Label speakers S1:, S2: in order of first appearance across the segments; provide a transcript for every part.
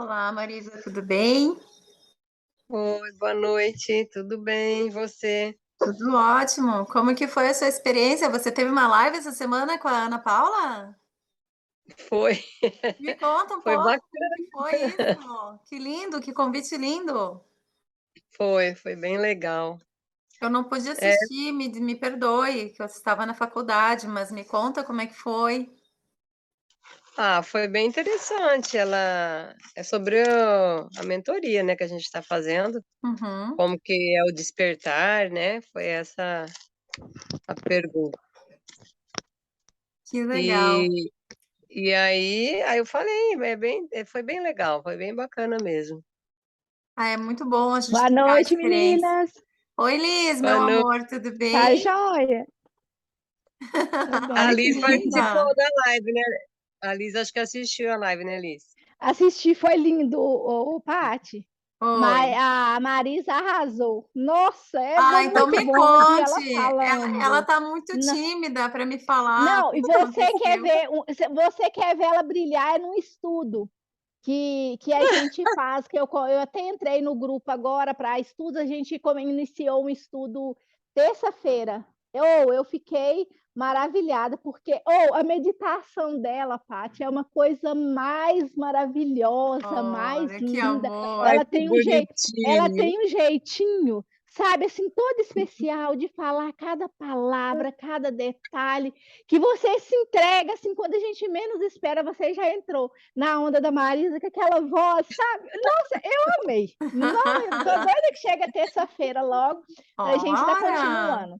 S1: Olá, Marisa, tudo bem?
S2: Oi, boa noite, tudo bem? E você?
S1: Tudo ótimo. Como que foi a sua experiência? Você teve uma live essa semana com a Ana Paula?
S2: Foi,
S1: Me conta um
S2: foi
S1: pouco como
S2: bacana,
S1: que foi isso. Que lindo, que convite lindo.
S2: foi bem legal.
S1: Eu não pude
S2: É,
S1: assistir, me perdoe, que eu estava na faculdade, mas me conta como é que foi.
S2: foi bem interessante. Ela é sobre a mentoria, né, que a gente está fazendo,
S1: Uhum,
S2: como que é o despertar, né? Foi essa a pergunta.
S1: que legal.
S2: E, e aí eu falei, foi bem legal, foi bem bacana mesmo.
S1: Ah, é muito bom a gente
S3: Boa
S1: trocar
S3: noite,
S1: experiência.
S3: meninas.
S1: Oi, Liz, meu
S2: Boa noite.
S1: amor, tudo
S3: Tá
S1: bem?
S3: joia? Tá
S2: A
S3: bem.
S1: Que
S2: Liz participou
S1: linda.
S2: da live, né? A Liz acho que assistiu a live, né, Liz?
S3: Assisti, foi lindo, o Pati. Mas
S1: Oi.
S3: a Marisa arrasou. Nossa,
S1: Ah,
S3: foi
S1: então
S3: muito
S1: me
S3: bom ouvir
S1: conte.
S3: ela
S1: Ela
S3: falando.
S1: tá muito
S3: Não,
S1: tímida para me falar. O
S3: não,
S1: que
S3: e
S1: que
S3: você quer
S1: aconteceu?
S3: ver, você quer ver ela brilhar é num estudo que a gente faz, eu até entrei no grupo agora para estudos, a gente iniciou um estudo terça-feira. Eu fiquei maravilhada, porque a meditação dela, Paty, é uma coisa mais maravilhosa, mais
S1: Olha, que
S3: linda.
S1: amor.
S2: Ai,
S3: Ela
S2: que
S3: tem ela
S2: bonitinho.
S3: tem um jeitinho, sabe, assim, todo especial de falar cada palavra, cada detalhe, que você se entrega, assim, quando a gente menos espera, você já entrou na onda da Marisa, com aquela voz, sabe? Nossa, eu amei. Não, eu tô doida que chega terça-feira logo, pra gente estar
S1: Olha,
S3: continuando.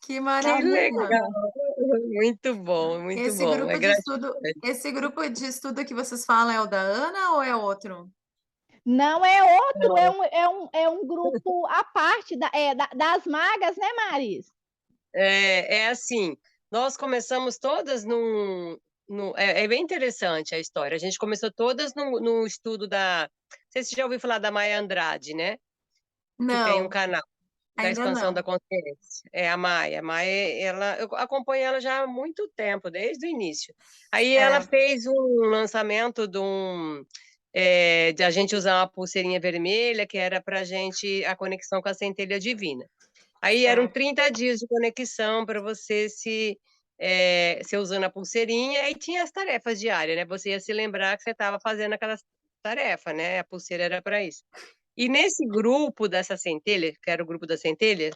S1: que
S3: Tá
S2: Que
S3: muito
S1: maravilha.
S2: legal!
S3: bom.
S2: Muito bom, muito bom. É gratificante.
S1: Esse grupo de estudo que vocês falam é o da Ana ou é outro?
S3: Não é outro, é um grupo à parte das magas, né, Maris?
S2: É assim, nós começamos todas é bem interessante a história. A gente começou todas no estudo da. Não sei se você já ouviu falar da Maia Andrade, né? Que tem um
S1: Não,
S2: canal da
S1: ainda
S2: expansão
S1: não.
S2: da consciência. É a Maia. A Maia, eu acompanho ela já há muito tempo, desde o início. Aí ela
S1: Certo.
S2: fez um lançamento de a gente usar uma pulseirinha vermelha, que era para a gente a conexão com a centelha divina. Aí eram
S1: Certo.
S2: 30 dias de conexão para você se usando a pulseirinha, e tinha as tarefas diárias, né? Você ia se lembrar que você estava fazendo aquela tarefa, né? A pulseira era para isso. E nesse grupo dessa centelha, que era o grupo da centelha,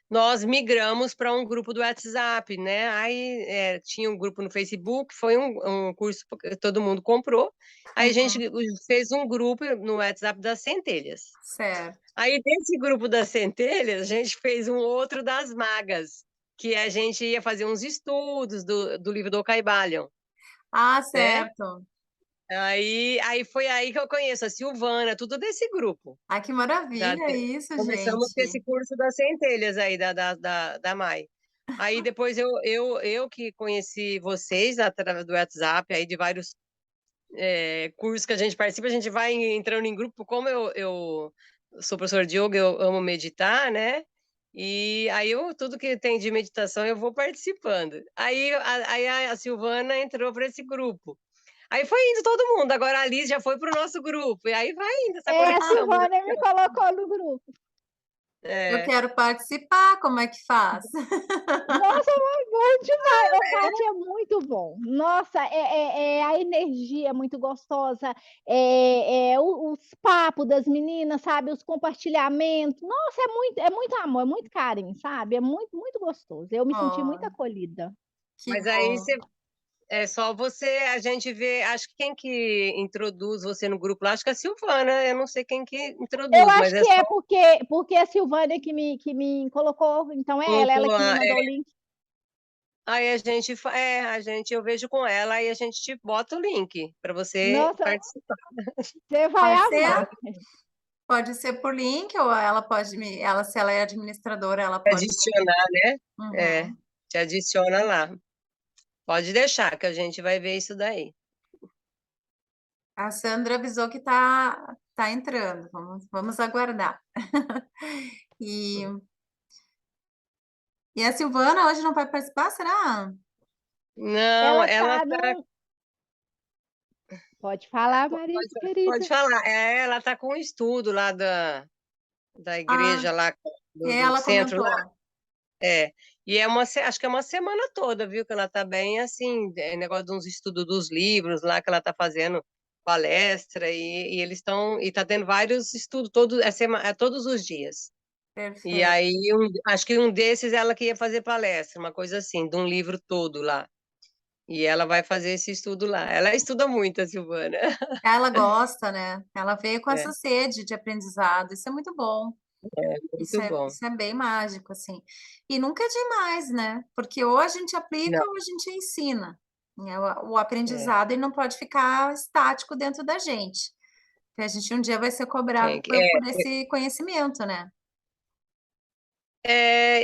S2: nós migramos para um grupo do WhatsApp, né? Aí tinha um grupo no Facebook, foi um curso que todo mundo comprou. Aí a gente
S1: Uhum,
S2: fez um grupo no WhatsApp das centelhas.
S1: certo.
S2: Aí desse grupo das centelhas, a gente fez um outro das magas, que a gente ia fazer uns estudos do livro do Caibalion,
S1: Ah,
S2: né?
S1: certo.
S2: Aí foi aí que eu conheço a Silvana, tudo desse grupo.
S1: Ah, que
S2: Da,
S1: maravilha isso,
S2: começamos com
S1: gente.
S2: esse curso das centelhas aí da Mai. Aí depois eu que conheci vocês através do WhatsApp, aí de vários cursos que a gente participa, a gente vai entrando em grupo. Como eu sou professor de yoga, eu amo meditar, né? E aí tudo que tem de meditação eu vou participando. Aí a Silvana entrou para esse grupo. Aí foi indo todo mundo. Agora a Liz já foi para o nosso grupo. E aí vai indo essa
S3: É, a
S2: conexão.
S3: Silvana me colocou no grupo.
S1: Eu
S2: É.
S1: quero participar, como é que faz?
S3: Nossa, foi bom demais. O Paty é muito bom. Nossa, a energia é muito gostosa, os papos das meninas, sabe? Os compartilhamentos. Nossa, é muito amor, é muito carinho, sabe? É muito, muito gostoso. Eu me senti muito
S1: Oh,
S3: acolhida.
S1: que
S2: Mas aí
S1: bom.
S2: é só você, a gente vê, acho que quem que introduz você no grupo lá, acho que é a Silvana, eu não sei quem que
S3: Eu
S2: introduz, mas
S3: acho
S2: é
S3: que
S2: só
S3: é porque a Silvânia que me colocou, então é ela
S2: colocou
S3: que me
S2: lá.
S3: mandou o link.
S2: Aí eu vejo com ela, aí a gente te bota o link para você
S3: Nossa,
S2: participar.
S3: você vai
S1: Pode ser?
S3: amar.
S1: Pode ser por link ou ela pode se ela é administradora, ela pode.
S2: Adicionar, né? É,
S1: Uhum.
S2: te adiciona lá. Pode deixar que a gente vai ver isso daí.
S1: A Sandra avisou que tá entrando. Vamos aguardar. E, e a Silvana hoje não vai participar, será?
S2: Não,
S3: Ela
S2: ela
S3: tá
S2: tá,
S3: num. Pode falar, Marisa
S2: Pode
S3: querida.
S2: falar. Ela está com um estudo lá da
S1: Ah,
S2: igreja, lá do
S1: ela
S2: centro lá.
S1: comentou.
S2: É. E acho que é uma semana toda, viu? Que ela está bem assim, negócio de uns estudos dos livros lá que ela está fazendo palestra e eles estão e tá tendo vários estudos todos os dias. E
S1: Perfeito.
S2: aí acho que um desses ela que ia fazer palestra, uma coisa assim, de um livro todo lá. E ela vai fazer esse estudo lá. Ela estuda muito, a Silvana.
S1: Ela gosta, né? Ela veio com
S2: É,
S1: essa sede de aprendizado. Isso é muito bom.
S2: muito bom.
S1: Isso é bem mágico, assim. E nunca é demais, né? Porque ou a gente aplica
S2: Não,
S1: ou a gente ensina, né? O
S2: é,
S1: aprendizado ele não pode ficar estático dentro da gente. Porque a gente um dia vai ser cobrado
S2: tem que,
S1: por esse conhecimento, né?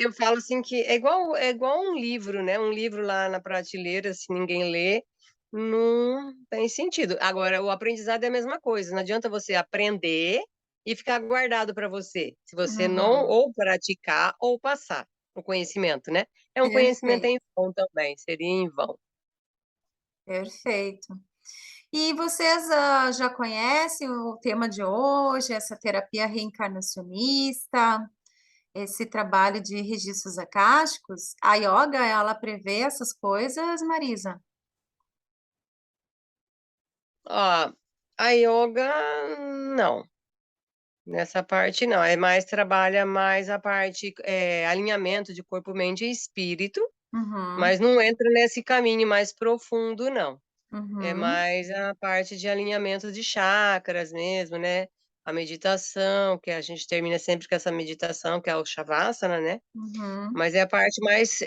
S2: eu falo assim que é igual um livro, né? Um livro lá na prateleira, se ninguém lê, não tem sentido. Agora, o aprendizado é a mesma coisa. Não adianta você aprender e ficar guardado para você, se você não
S1: Uhum.
S2: ou praticar ou passar o conhecimento, né? É um conhecimento
S1: Perfeito,
S2: em vão também, seria em vão.
S1: perfeito. E vocês já conhecem o tema de hoje, essa terapia reencarnacionista, esse trabalho de registros acásticos? A yoga, ela prevê essas coisas, Marisa?
S2: Ó, a yoga, não. Nessa parte não, é mais trabalha mais a parte alinhamento de corpo, mente e espírito,
S1: Uhum,
S2: mas não entra nesse caminho mais profundo, não. É
S1: uhum,
S2: mais a parte de alinhamento de chakras mesmo, né? A meditação, que a gente termina sempre com essa meditação, que é o Shavasana, né?
S1: uhum.
S2: Mas é a parte mais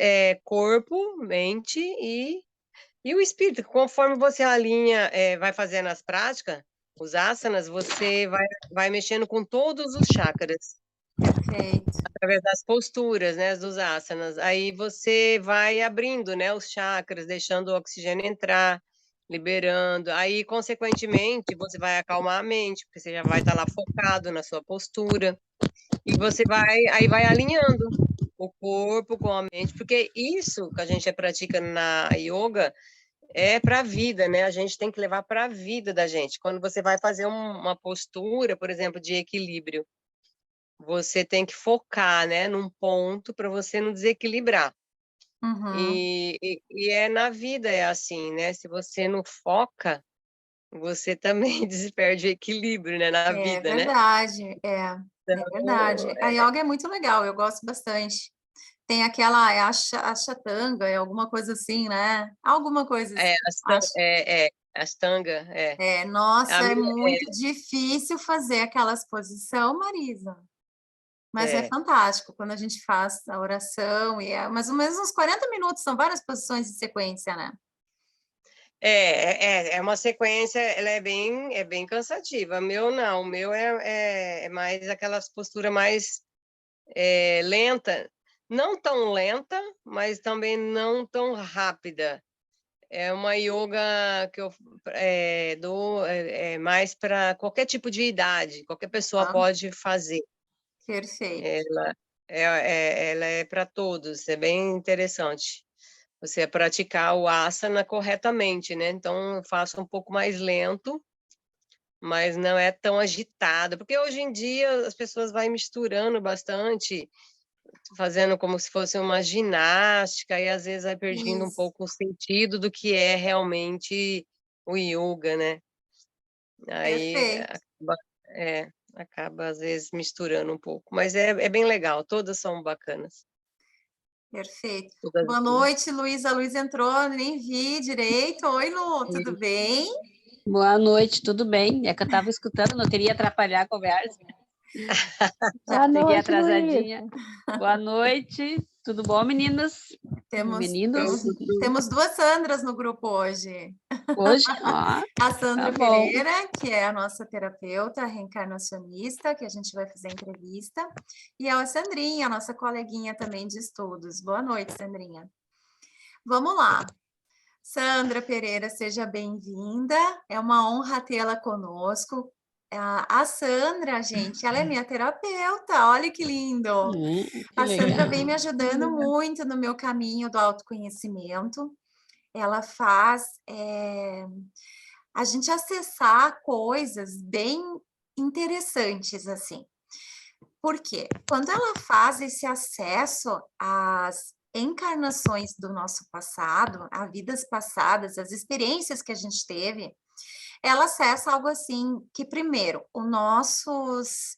S2: corpo, mente e o espírito. Conforme você alinha, vai fazendo as práticas, os asanas, você vai mexendo com todos os chakras
S1: Perfeito.
S2: através das posturas, né, dos asanas. Aí você vai abrindo, né, os chakras, deixando o oxigênio entrar, liberando. Aí, consequentemente, você vai acalmar a mente, porque você já vai estar lá focado na sua postura. E você vai alinhando o corpo com a mente, porque isso que a gente pratica na yoga é para a vida, né? A gente tem que levar para a vida da gente. Quando você vai fazer uma postura, por exemplo, de equilíbrio, você tem que focar, né, num ponto para você não desequilibrar.
S1: Uhum.
S2: E é na vida é assim, né? Se você não foca, você também perde o equilíbrio, né, na
S1: É
S2: vida, né?
S1: verdade, é
S2: Então,
S1: verdade. A yoga é muito legal, eu gosto bastante. Tem aquela, é Ashtanga, é alguma coisa assim, né? Alguma coisa assim, acho.
S2: Ashtanga, é.
S1: É,
S2: A
S1: nossa, é
S2: minha,
S1: muito difícil fazer aquela exposição, Marisa. Mas é
S2: é,
S1: fantástico quando a gente faz a oração e é mais ou menos uns 40 minutos, são várias posições em sequência, né?
S2: é uma sequência, ela é bem cansativa. O meu não, o meu é mais aquelas posturas mais lenta, não tão lenta, mas também não tão rápida. É uma yoga que eu dou mais para qualquer tipo de idade, qualquer pessoa
S1: Ah,
S2: pode fazer.
S1: perfeito.
S2: Ela ela é para todos, é bem interessante. Você praticar o asana corretamente, né? Então, eu faço um pouco mais lento, mas não é tão agitado, porque hoje em dia as pessoas vai misturando bastante, fazendo como se fosse uma ginástica, e às vezes vai perdendo um
S1: Isso,
S2: pouco o sentido do que é realmente o yoga, né? Aí
S1: perfeito,
S2: acaba às vezes misturando um pouco, mas é bem legal, todas são bacanas,
S1: perfeito.
S2: todas
S1: Boa
S2: duas.
S1: noite, Luísa. A Luísa entrou, nem vi direito. Oi, Lu, tudo bem?
S4: Boa noite, tudo bem? É que eu estava escutando, não queria atrapalhar a conversa.
S3: Boa
S4: Cheguei
S3: noite,
S4: atrasadinha.
S3: Luísa.
S4: Boa noite, tudo bom, meninas?
S1: Temos,
S4: Meninos?
S1: temos, temos duas Sandras no grupo hoje.
S4: Hoje? Ó,
S1: A
S4: tá
S1: Sandra
S4: bom.
S1: Pereira, que é a nossa terapeuta reencarnacionista, que a gente vai fazer entrevista, e a Sandrinha, a nossa coleguinha também de estudos. Boa noite, Sandrinha. Vamos lá. Sandra Pereira, seja bem-vinda. É uma honra tê-la conosco. A Sandra, gente, ela é minha terapeuta. Olha que lindo.
S4: Que
S1: A Sandra
S4: legal.
S1: vem me ajudando muito no meu caminho do autoconhecimento. Ela faz a gente acessar coisas bem interessantes, assim. Por quê? Quando ela faz esse acesso às encarnações do nosso passado, a vidas passadas, as experiências que a gente teve, ela acessa algo assim que, primeiro, os nossos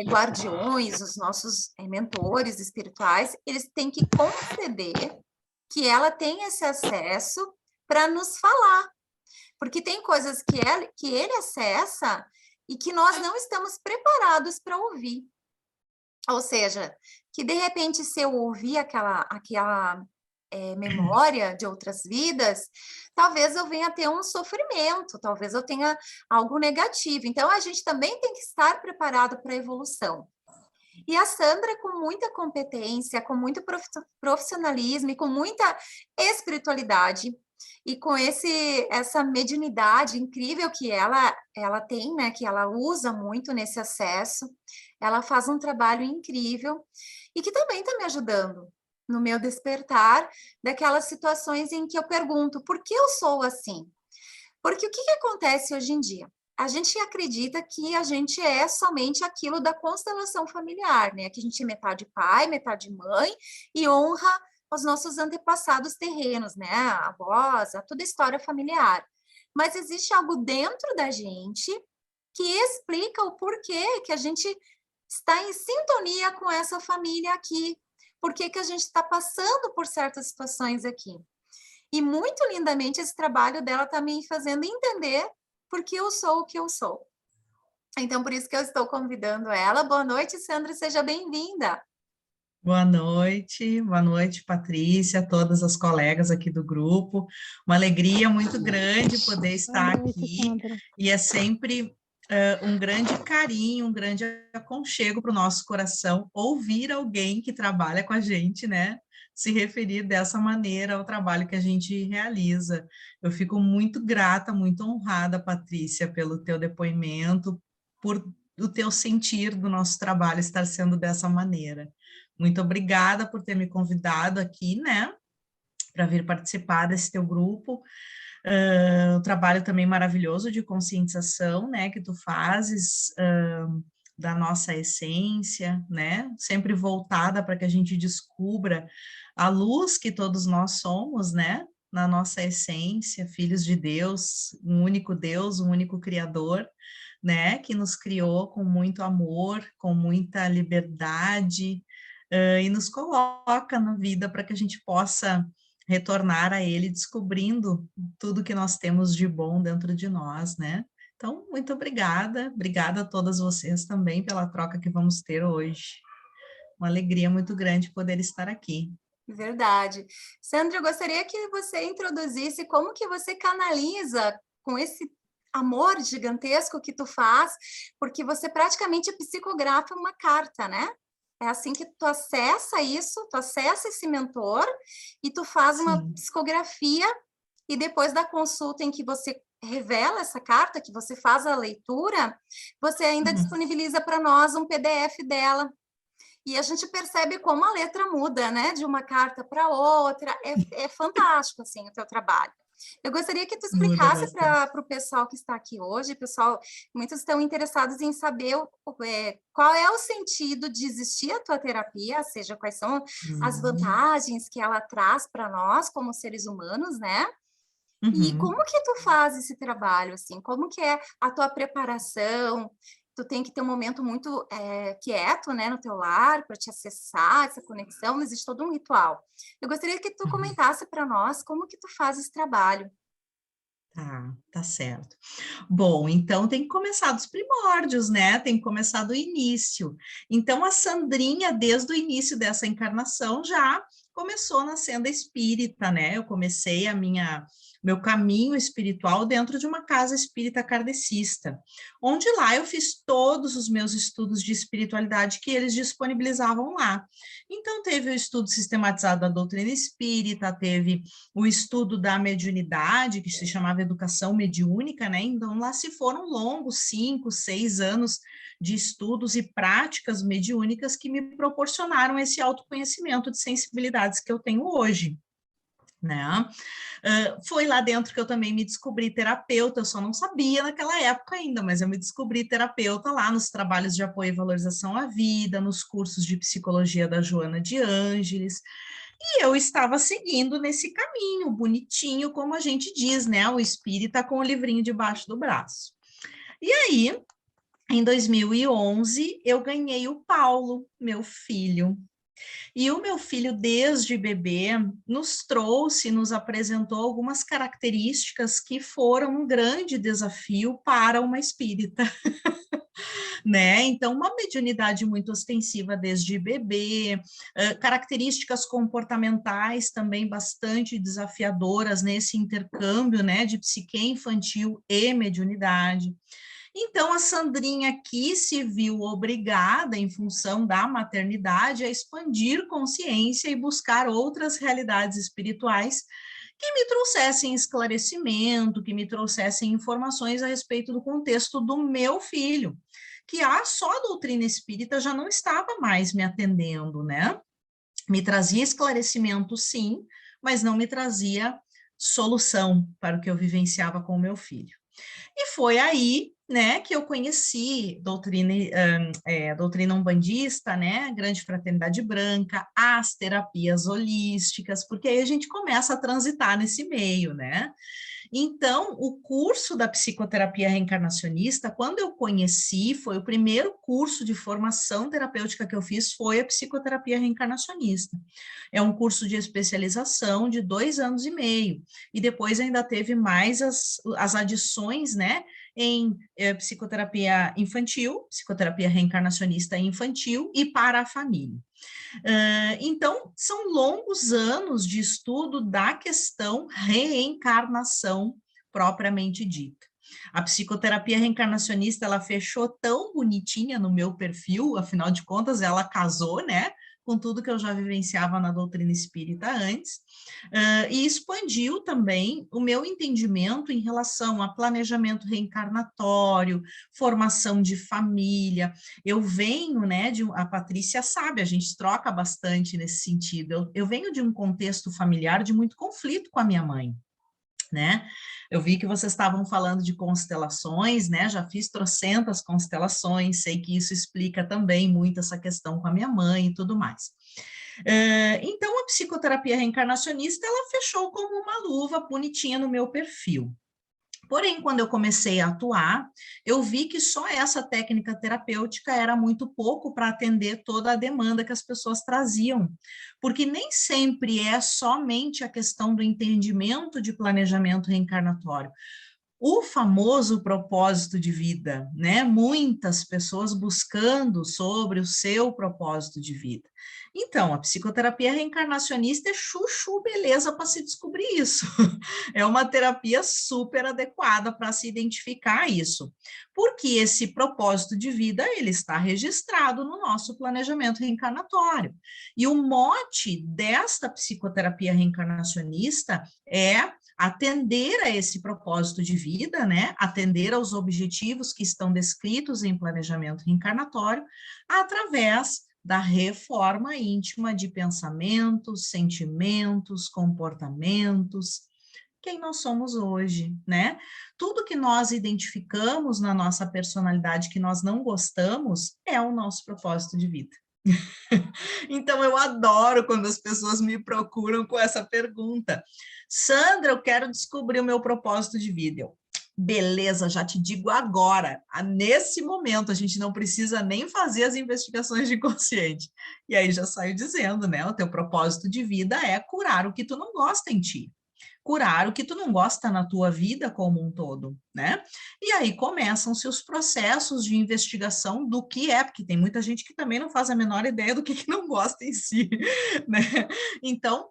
S1: guardiões, os nossos mentores espirituais, eles têm que conceder que ela tenha esse acesso para nos falar. Porque tem coisas que ele acessa e que nós não estamos preparados para ouvir. Ou seja, que de repente, se eu ouvir aquela memória de outras vidas, talvez eu venha ter um sofrimento, talvez eu tenha algo negativo. Então, a gente também tem que estar preparado para a evolução. E a Sandra, com muita competência, com muito profissionalismo e com muita espiritualidade, e com essa mediunidade incrível que ela tem, né, que ela usa muito nesse acesso, ela faz um trabalho incrível e que também está me ajudando no meu despertar daquelas situações em que eu pergunto, por que eu sou assim? Porque o que acontece hoje em dia? A gente acredita que a gente é somente aquilo da constelação familiar, né? Que a gente é metade pai, metade mãe e honra os nossos antepassados terrenos, né? A avós, toda a história familiar. Mas existe algo dentro da gente que explica o porquê que a gente está em sintonia com essa família aqui. Por que a gente está passando por certas situações aqui. E muito lindamente esse trabalho dela está me fazendo entender por que eu sou o que eu sou. Então, por isso que eu estou convidando ela. Boa noite, Sandra, seja bem-vinda.
S5: Boa noite, Patrícia, todas as colegas aqui do grupo. Uma alegria muito grande poder estar aqui. E é sempre um grande carinho, um grande aconchego para o nosso coração ouvir alguém que trabalha com a gente, né? Se referir dessa maneira ao trabalho que a gente realiza. Eu fico muito grata, muito honrada, Patrícia, pelo teu depoimento, por o teu sentir do nosso trabalho estar sendo dessa maneira. Muito obrigada por ter me convidado aqui, né, para vir participar desse teu grupo. O trabalho também maravilhoso de conscientização, né, que tu fazes da nossa essência, né, sempre voltada para que a gente descubra a luz que todos nós somos, né, na nossa essência, filhos de Deus, um único Criador, né, que nos criou com muito amor, com muita liberdade, e nos coloca na vida para que a gente possa retornar a Ele, descobrindo tudo que nós temos de bom dentro de nós, né? Então, muito obrigada a todas vocês também pela troca que vamos ter hoje. Uma alegria muito grande poder estar aqui.
S1: Verdade. Sandra, eu gostaria que você introduzisse como que você canaliza com esse amor gigantesco que tu faz, porque você praticamente psicografa uma carta, né? É assim que tu acessa isso, tu acessa esse mentor e tu faz uma psicografia e depois da consulta em que você revela essa carta, que você faz a leitura, você ainda disponibiliza para nós um PDF dela. E a gente percebe como a letra muda, né? De uma carta para outra. É fantástico, assim, o teu trabalho. Eu gostaria que tu explicasse para o pessoal que está aqui hoje, pessoal, muitos estão interessados em saber qual é o sentido de existir a tua terapia, ou seja, quais são as vantagens que ela traz para nós como seres humanos, né? E como que tu faz esse trabalho, assim? Como que é a tua preparação? Tu tem que ter um momento muito quieto, né, no teu lar, para te acessar essa conexão, existe todo um ritual. Eu gostaria que tu comentasse para nós como que tu faz esse trabalho.
S5: Tá certo. Bom, então tem que começar dos primórdios, né? Tem que começar do início. Então, a Sandrinha, desde o início dessa encarnação, já começou na senda espírita, né? Eu comecei meu caminho espiritual dentro de uma casa espírita kardecista, onde lá eu fiz todos os meus estudos de espiritualidade que eles disponibilizavam lá. Então, teve o estudo sistematizado da doutrina espírita, teve o estudo da mediunidade, que se chamava educação mediúnica, né? Então, lá se foram longos 5, 6 anos de estudos e práticas mediúnicas que me proporcionaram esse autoconhecimento de sensibilidades que eu tenho hoje. né? Foi lá dentro que eu também me descobri terapeuta, eu só não sabia naquela época ainda, mas eu me descobri terapeuta lá nos trabalhos de apoio e valorização à vida, nos cursos de psicologia da Joana de Ângeles, e eu estava seguindo nesse caminho bonitinho, como a gente diz, né? O espírita com o livrinho debaixo do braço. E aí, em 2011, eu ganhei o Paulo, meu filho. E o meu filho, desde bebê, nos apresentou algumas características que foram um grande desafio para uma espírita. Né? Então, uma mediunidade muito ostensiva desde bebê, características comportamentais também bastante desafiadoras nesse intercâmbio, né, de psique infantil e mediunidade. Então, a Sandrinha aqui se viu obrigada, em função da maternidade, a expandir consciência e buscar outras realidades espirituais que me trouxessem esclarecimento, que me trouxessem informações a respeito do contexto do meu filho, que só a doutrina espírita já não estava mais me atendendo, né? Me trazia esclarecimento, sim, mas não me trazia solução para o que eu vivenciava com o meu filho. E foi aí, né, que eu conheci doutrina umbandista, né, Grande Fraternidade Branca, as terapias holísticas, porque aí a gente começa a transitar nesse meio, né? Então, o curso da psicoterapia reencarnacionista, quando eu conheci, foi o primeiro curso de formação terapêutica que eu fiz, foi a psicoterapia reencarnacionista. É um curso de especialização de 2 anos e meio, e depois ainda teve mais as adições, né, em psicoterapia infantil, psicoterapia reencarnacionista infantil e para a família. Então, são longos anos de estudo da questão reencarnação propriamente dita. A psicoterapia reencarnacionista, ela fechou tão bonitinha no meu perfil, afinal de contas, ela casou, né, com tudo que eu já vivenciava na doutrina espírita antes, e expandiu também o meu entendimento em relação a planejamento reencarnatório, formação de família. Eu venho, né, a Patrícia sabe, a gente troca bastante nesse sentido, eu venho de um contexto familiar de muito conflito com a minha mãe, né? Eu vi que vocês estavam falando de constelações, né? Já fiz trocentas constelações, sei que isso explica também muito essa questão com a minha mãe e tudo mais. Então, a psicoterapia reencarnacionista, ela fechou como uma luva bonitinha no meu perfil. Porém, quando eu comecei a atuar, eu vi que só essa técnica terapêutica era muito pouco para atender toda a demanda que as pessoas traziam, porque nem sempre é somente a questão do entendimento de planejamento reencarnatório. O famoso propósito de vida, né? Muitas pessoas buscando sobre o seu propósito de vida. Então, a psicoterapia reencarnacionista é chuchu beleza para se descobrir isso. É uma terapia super adequada para se identificar isso. Porque esse propósito de vida, ele está registrado no nosso planejamento reencarnatório. E o mote desta psicoterapia reencarnacionista é atender a esse propósito de vida, né? Atender aos objetivos que estão descritos em planejamento reencarnatório, através da reforma íntima de pensamentos, sentimentos, comportamentos, quem nós somos hoje, né? Tudo que nós identificamos na nossa personalidade que nós não gostamos é o nosso propósito de vida. Então, eu adoro quando as pessoas me procuram com essa pergunta. Sandra, eu quero descobrir o meu propósito de vida. Beleza, já te digo agora, nesse momento, a gente não precisa nem fazer as investigações de inconsciente. E aí já saio dizendo, né? O teu propósito de vida é curar o que tu não gosta em ti. Curar o que tu não gosta na tua vida como um todo, né? E aí começam-se os processos de investigação do que é, porque tem muita gente que também não faz a menor ideia do que não gosta em si, né? Então,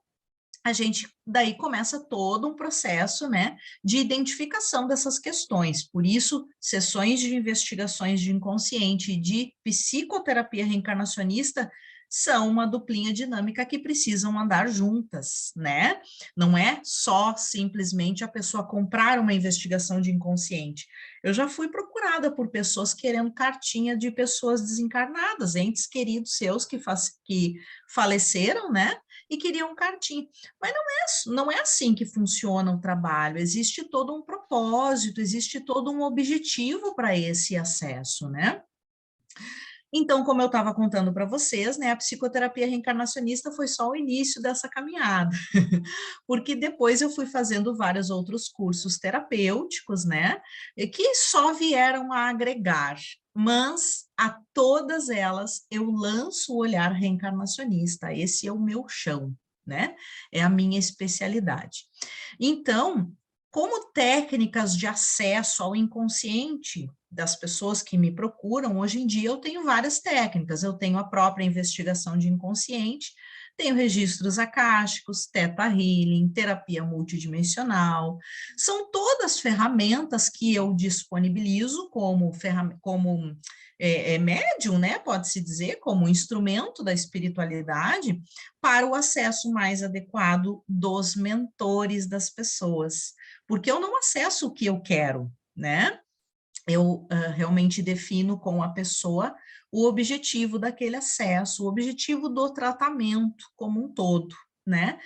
S5: a gente daí começa todo um processo, né, de identificação dessas questões. Por isso, sessões de investigações de inconsciente e de psicoterapia reencarnacionista são uma duplinha dinâmica que precisam andar juntas, né? Não é só simplesmente a pessoa comprar uma investigação de inconsciente. Eu já fui procurada por pessoas querendo cartinha de pessoas desencarnadas, entes queridos seus que faleceram, né? e queriam cartinha. Mas não é assim que funciona o trabalho, existe todo um propósito, existe todo um objetivo para esse acesso, né? Então, como eu estava contando para vocês, né, a psicoterapia reencarnacionista foi só o início dessa caminhada, porque depois eu fui fazendo vários outros cursos terapêuticos, né, que só vieram a agregar, mas a todas elas eu lanço o olhar reencarnacionista, esse é o meu chão, né, é a minha especialidade. Então, como técnicas de acesso ao inconsciente das pessoas que me procuram, hoje em dia eu tenho várias técnicas, eu tenho a própria investigação de inconsciente, tenho registros acásticos, Theta Healing, terapia multidimensional, são todas ferramentas que eu disponibilizo como médium, né, pode-se dizer, como instrumento da espiritualidade para o acesso mais adequado dos mentores das pessoas, porque eu não acesso o que eu quero, né? Eu realmente defino com a pessoa o objetivo daquele acesso, o objetivo do tratamento como um todo, né?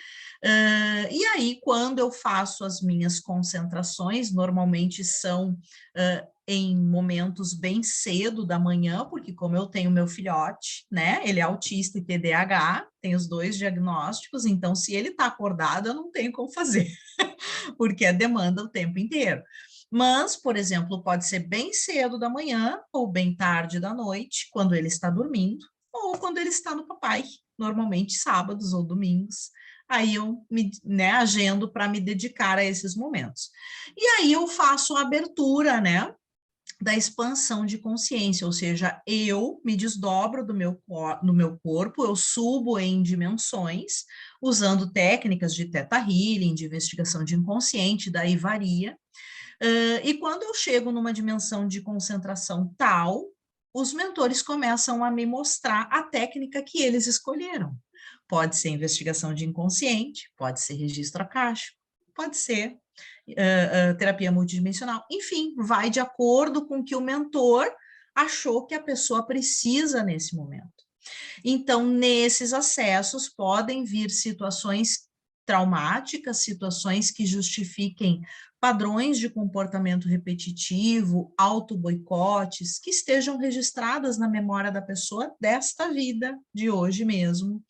S5: E aí, quando eu faço as minhas concentrações, normalmente são em momentos bem cedo da manhã, porque como eu tenho meu filhote, né? Ele é autista e TDAH, tem os dois diagnósticos, então se ele está acordado, eu não tenho como fazer, porque é demanda o tempo inteiro. Mas, por exemplo, pode ser bem cedo da manhã ou bem tarde da noite, quando ele está dormindo, ou quando ele está no papai, normalmente sábados ou domingos. Aí eu agendo para me dedicar a esses momentos. E aí eu faço a abertura, né, da expansão de consciência, ou seja, eu me desdobro do meu corpo, eu subo em dimensões, usando técnicas de Theta Healing, de investigação de inconsciente, daí varia. E quando eu chego numa dimensão de concentração tal, os mentores começam a me mostrar a técnica que eles escolheram. Pode ser investigação de inconsciente, pode ser registro acástico, pode ser terapia multidimensional, enfim, vai de acordo com o que o mentor achou que a pessoa precisa nesse momento. Então, nesses acessos podem vir situações traumáticas, situações que justifiquem padrões de comportamento repetitivo, auto-boicotes, que estejam registradas na memória da pessoa desta vida, de hoje mesmo,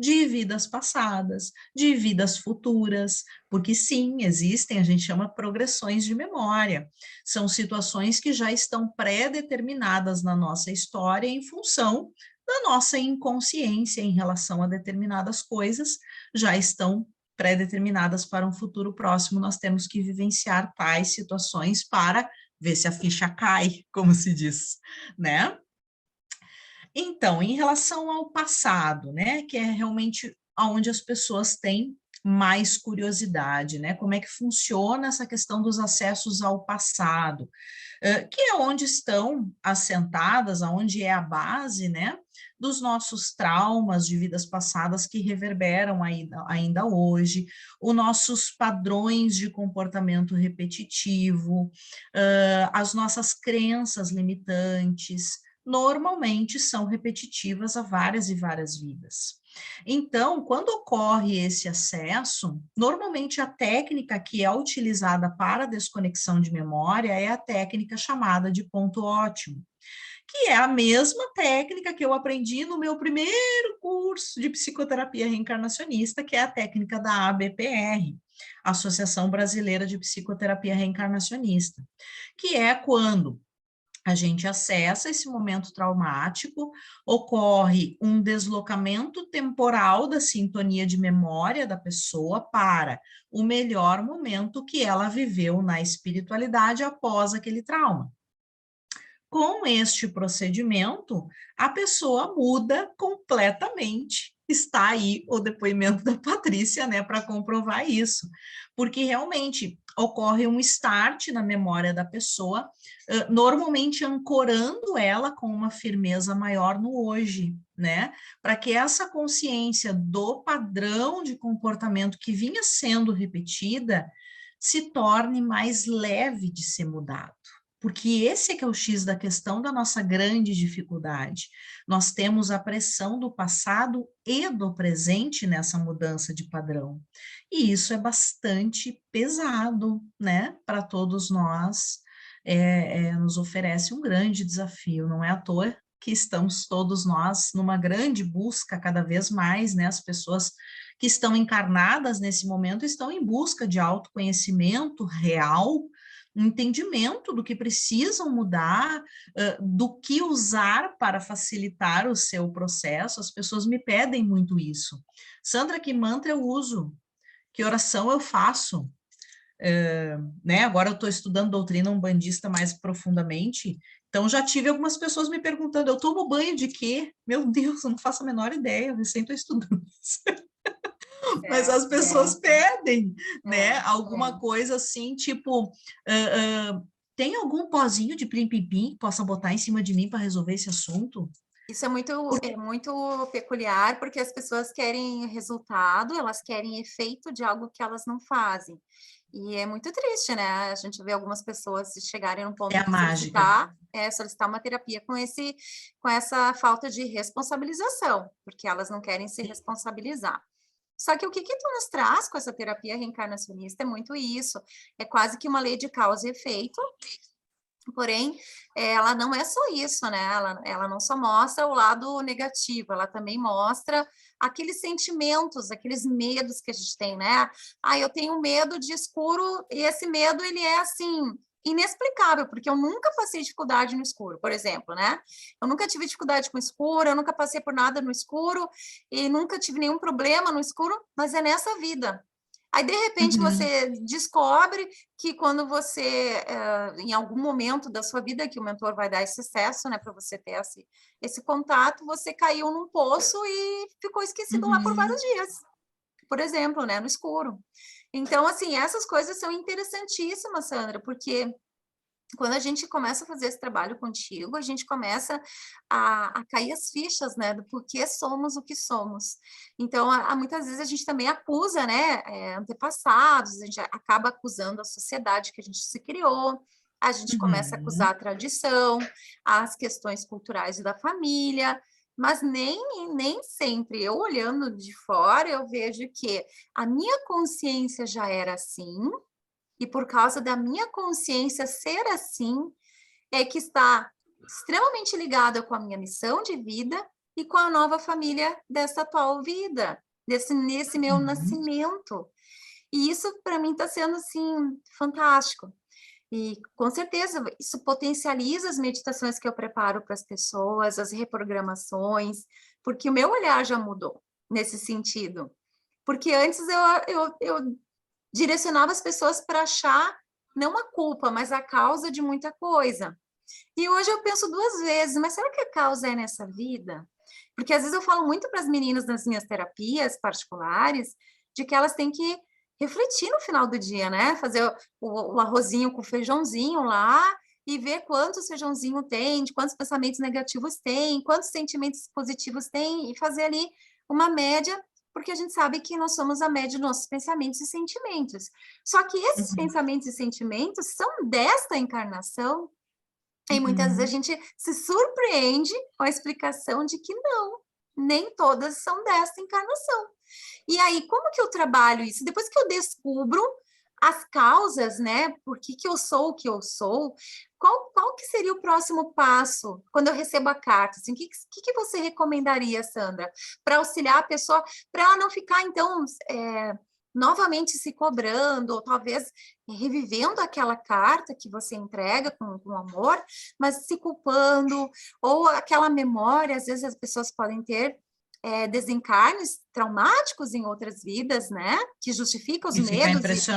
S5: de vidas passadas, de vidas futuras, porque sim, existem, a gente chama progressões de memória, são situações que já estão pré-determinadas na nossa história em função da nossa inconsciência em relação a determinadas coisas, já estão pré-determinadas para um futuro próximo, nós temos que vivenciar tais situações para ver se a ficha cai, como se diz, né? Então, em relação ao passado, né, que é realmente onde as pessoas têm mais curiosidade, né, como é que funciona essa questão dos acessos ao passado, que é onde estão assentadas, onde é a base, né, dos nossos traumas de vidas passadas que reverberam ainda hoje, os nossos padrões de comportamento repetitivo, as nossas crenças limitantes, normalmente são repetitivas a várias e várias vidas. Então, quando ocorre esse acesso, normalmente a técnica que é utilizada para a desconexão de memória é a técnica chamada de ponto ótimo, que é a mesma técnica que eu aprendi no meu primeiro curso de psicoterapia reencarnacionista, que é a técnica da ABPR, Associação Brasileira de Psicoterapia Reencarnacionista, que é quando a gente acessa esse momento traumático, ocorre um deslocamento temporal da sintonia de memória da pessoa para o melhor momento que ela viveu na espiritualidade após aquele trauma. Com este procedimento, a pessoa muda completamente. Está aí o depoimento da Patrícia, né, para comprovar isso, porque realmente ocorre um start na memória da pessoa, normalmente ancorando ela com uma firmeza maior no hoje, né, para que essa consciência do padrão de comportamento que vinha sendo repetida se torne mais leve de ser mudado. porque esse é que é o X da questão da nossa grande dificuldade. Nós temos a pressão do passado e do presente nessa mudança de padrão. E isso é bastante pesado, né, para todos nós, nos oferece um grande desafio, não é à toa que estamos todos nós numa grande busca cada vez mais, né, as pessoas que estão encarnadas nesse momento estão em busca de autoconhecimento real, entendimento do que precisam mudar, do que usar para facilitar o seu processo. As pessoas me pedem muito isso. Sandra, que mantra eu uso? Que oração eu faço? Né? Agora eu estou estudando doutrina umbandista mais profundamente, então já tive algumas pessoas me perguntando, eu tomo banho de quê? Meu Deus, eu não faço a menor ideia, eu recém estou estudando isso. Mas as pessoas pedem, né? Alguma coisa assim, tipo, tem algum pozinho de plim-pim-pim que possa botar em cima de mim para resolver esse assunto?
S1: Isso é muito peculiar, porque as pessoas querem resultado, elas querem efeito de algo que elas não fazem. E é muito triste, né? A gente vê algumas pessoas chegarem num ponto
S5: É a
S1: de
S5: mágica.
S1: solicitar uma terapia com essa falta de responsabilização, porque elas não querem se responsabilizar. Só que o que tu nos traz com essa terapia reencarnacionista é muito isso, é quase que uma lei de causa e efeito, porém, ela não é só isso, né? Ela não só mostra o lado negativo, ela também mostra aqueles sentimentos, aqueles medos que a gente tem, né? Ah, eu tenho medo de escuro, e esse medo, ele é, assim, inexplicável, porque eu nunca passei dificuldade no escuro, por exemplo, né? Eu nunca tive dificuldade com escuro, eu nunca passei por nada no escuro, e nunca tive nenhum problema no escuro, mas é nessa vida. Aí, de repente, você descobre que quando você, em algum momento da sua vida, que o mentor vai dar esse acesso, né, para você ter esse contato, você caiu num poço e ficou esquecido lá por vários dias, por exemplo, né, no escuro. Então, assim, essas coisas são interessantíssimas, Sandra, porque quando a gente começa a fazer esse trabalho contigo, a gente começa a cair as fichas, né, do porquê somos o que somos. Então, muitas vezes a gente também acusa, né, antepassados, a gente acaba acusando a sociedade que a gente se criou, a gente começa a acusar a tradição, as questões culturais da família, mas nem sempre, eu olhando de fora, eu vejo que a minha consciência já era assim, e por causa da minha consciência ser assim, é que está extremamente ligada com a minha missão de vida e com a nova família dessa atual vida, nesse meu nascimento. E isso, para mim, está sendo, assim, fantástico. E, com certeza, isso potencializa as meditações que eu preparo para as pessoas, as reprogramações, porque o meu olhar já mudou nesse sentido. Porque antes eu direcionava as pessoas para achar não a culpa, mas a causa de muita coisa. E hoje eu penso duas vezes, mas será que a causa é nessa vida? Porque às vezes eu falo muito para as meninas nas minhas terapias particulares de que elas têm que refletir no final do dia, né? Fazer o arrozinho com feijãozinho lá e ver quantos feijãozinho tem, de quantos pensamentos negativos tem, quantos sentimentos positivos tem e fazer ali uma média, porque a gente sabe que nós somos a média de nossos pensamentos e sentimentos. Só que esses pensamentos e sentimentos são desta encarnação, e muitas vezes a gente se surpreende com a explicação de que não, nem todas são desta encarnação. E aí, como que eu trabalho isso? Depois que eu descubro as causas, né? Por que eu sou o que eu sou? Qual que seria o próximo passo quando eu recebo a carta? Assim, o que você recomendaria, Sandra, para auxiliar a pessoa, para ela não ficar, então, novamente se cobrando, ou talvez revivendo aquela carta que você entrega com amor, mas se culpando, ou aquela memória, às vezes as pessoas podem ter desencarnes traumáticos em outras vidas, né? Que justificam os medos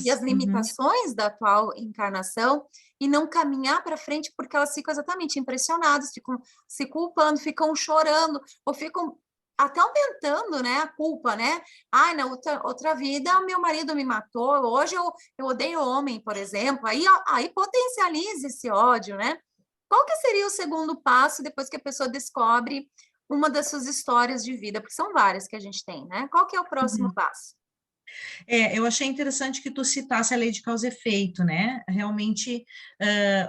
S1: e as limitações da atual encarnação, e não caminhar para frente porque elas ficam exatamente impressionadas, ficam se culpando, ficam chorando, ou ficam até aumentando, né, a culpa, né? Ai, na outra vida, o meu marido me matou, hoje eu odeio homem, por exemplo. Aí potencializa esse ódio, né? Qual que seria o segundo passo depois que a pessoa descobre uma das suas histórias de vida? Porque são várias que a gente tem, né? Qual que é o próximo passo?
S5: Eu achei interessante que tu citasse a lei de causa e efeito, né? Realmente,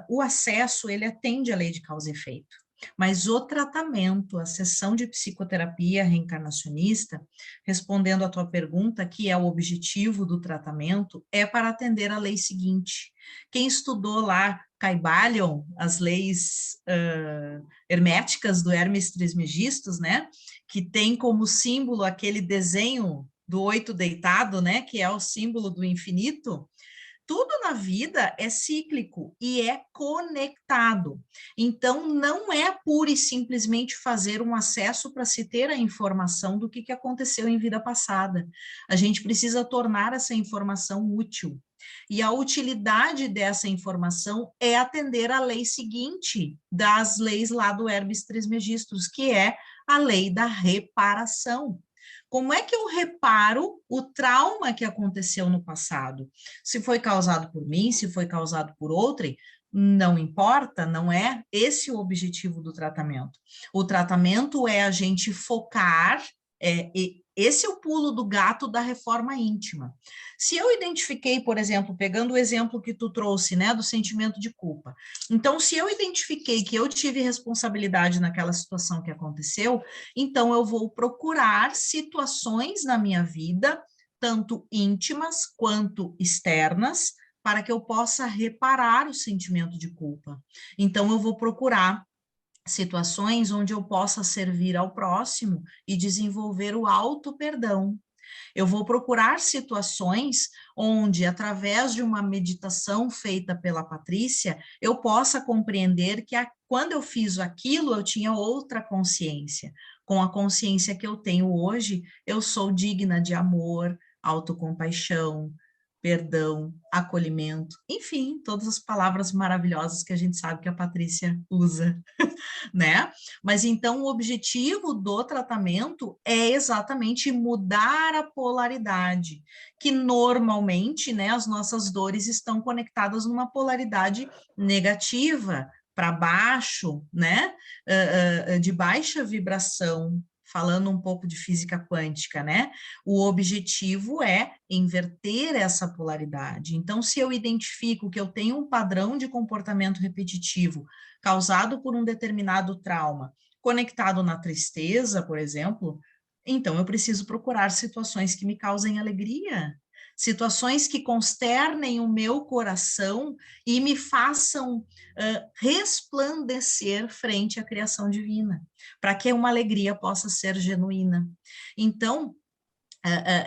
S5: o acesso, ele atende à lei de causa e efeito. Mas o tratamento, a sessão de psicoterapia reencarnacionista, respondendo à tua pergunta, que é o objetivo do tratamento, é para atender a lei seguinte. Quem estudou lá Kybalion, as leis herméticas do Hermes Trismegistus, né? Que tem como símbolo aquele desenho do 8 deitado, né, que é o símbolo do infinito, tudo na vida é cíclico e é conectado. Então, não é pura e simplesmente fazer um acesso para se ter a informação do que aconteceu em vida passada. A gente precisa tornar essa informação útil. E a utilidade dessa informação é atender à lei seguinte das leis lá do Hermes Trismegistus, que é a lei da reparação. Como é que eu reparo o trauma que aconteceu no passado? Se foi causado por mim, se foi causado por outrem, não importa, não é esse o objetivo do tratamento. O tratamento é a gente focar, esse é o pulo do gato da reforma íntima. Se eu identifiquei, por exemplo, pegando o exemplo que tu trouxe, né, do sentimento de culpa. Então, se eu identifiquei que eu tive responsabilidade naquela situação que aconteceu, então eu vou procurar situações na minha vida, tanto íntimas quanto externas, para que eu possa reparar o sentimento de culpa. Então, eu vou procurar situações onde eu possa servir ao próximo e desenvolver o auto-perdão. Eu vou procurar situações onde, através de uma meditação feita pela Patrícia, eu possa compreender que quando eu fiz aquilo, eu tinha outra consciência. Com a consciência que eu tenho hoje, eu sou digna de amor, autocompaixão, perdão, acolhimento, enfim, todas as palavras maravilhosas que a gente sabe que a Patrícia usa, né? Mas então o objetivo do tratamento é exatamente mudar a polaridade, que normalmente, né, as nossas dores estão conectadas numa polaridade negativa, para baixo, né? De baixa vibração, falando um pouco de física quântica, né? O objetivo é inverter essa polaridade. Então, se eu identifico que eu tenho um padrão de comportamento repetitivo causado por um determinado trauma, conectado na tristeza, por exemplo, então eu preciso procurar situações que me causem alegria, situações que consternem o meu coração e me façam resplandecer frente à criação divina, para que uma alegria possa ser genuína. Então,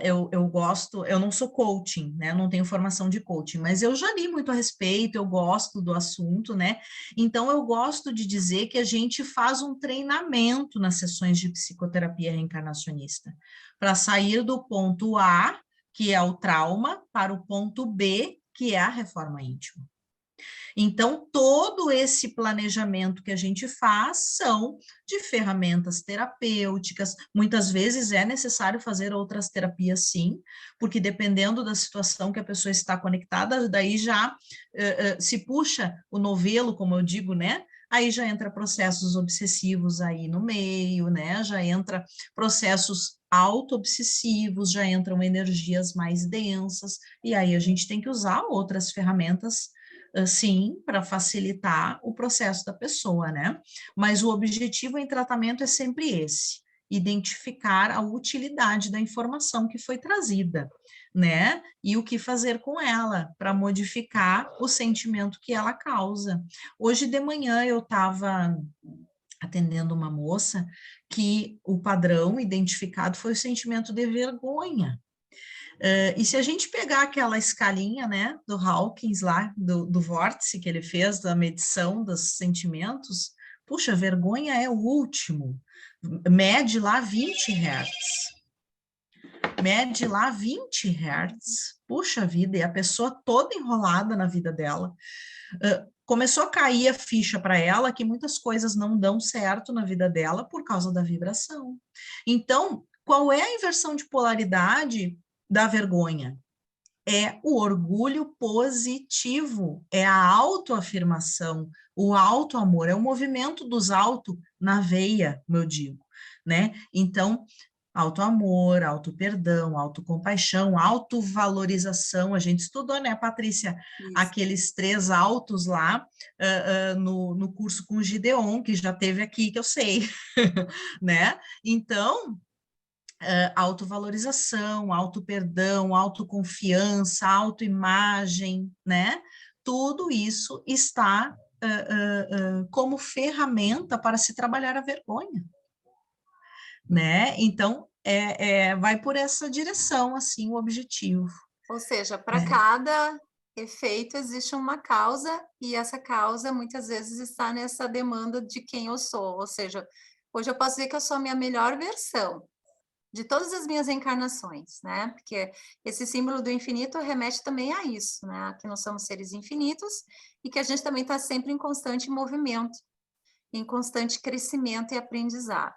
S5: eu gosto, eu não sou coaching, né? Não tenho formação de coaching, mas eu já li muito a respeito, eu gosto do assunto, né? Então, eu gosto de dizer que a gente faz um treinamento nas sessões de psicoterapia reencarnacionista, para sair do ponto A, que é o trauma, para o ponto B, que é a reforma íntima. Então, todo esse planejamento que a gente faz são de ferramentas terapêuticas, muitas vezes é necessário fazer outras terapias sim, porque dependendo da situação que a pessoa está conectada, daí já se puxa o novelo, como eu digo, né? Aí já entra processos obsessivos aí no meio, né? Já entra processos auto-obsessivos, já entram energias mais densas, e aí a gente tem que usar outras ferramentas sim, para facilitar o processo da pessoa, né? Mas o objetivo em tratamento é sempre esse, identificar a utilidade da informação que foi trazida, né? E o que fazer com ela para modificar o sentimento que ela causa. Hoje de manhã eu estava atendendo uma moça que o padrão identificado foi o sentimento de vergonha. E se a gente pegar aquela escalinha, né, do Hawkins lá, do vórtice que ele fez, da medição dos sentimentos, puxa, vergonha é o último, mede lá 20 Hz. Mede lá 20 Hz, puxa vida, e a pessoa toda enrolada na vida dela. Começou a cair a ficha para ela que muitas coisas não dão certo na vida dela por causa da vibração. Então, qual é a inversão de polaridade da vergonha? É o orgulho positivo, é a autoafirmação, o autoamor, é o movimento dos alto na veia, como eu digo, né? Então, Auto-amor, auto-perdão, auto-compaixão, auto-valorização. A gente estudou, né, Patrícia,
S1: Isso.
S5: aqueles 3 autos lá no curso com o Gideon, que já teve aqui, que eu sei, né? Então, autovalorização, auto-perdão, autoconfiança, autoimagem, né? Tudo isso está como ferramenta para se trabalhar a vergonha, né? Então, vai por essa direção, assim, o objetivo.
S1: Ou seja, para
S5: né?
S1: cada efeito existe uma causa, e essa causa muitas vezes está nessa demanda de quem eu sou. Ou seja, hoje eu posso dizer que eu sou a minha melhor versão de todas as minhas encarnações, né? Porque esse símbolo do infinito remete também a isso, né? Que nós somos seres infinitos e que a gente também está sempre em constante movimento, em constante crescimento e aprendizado.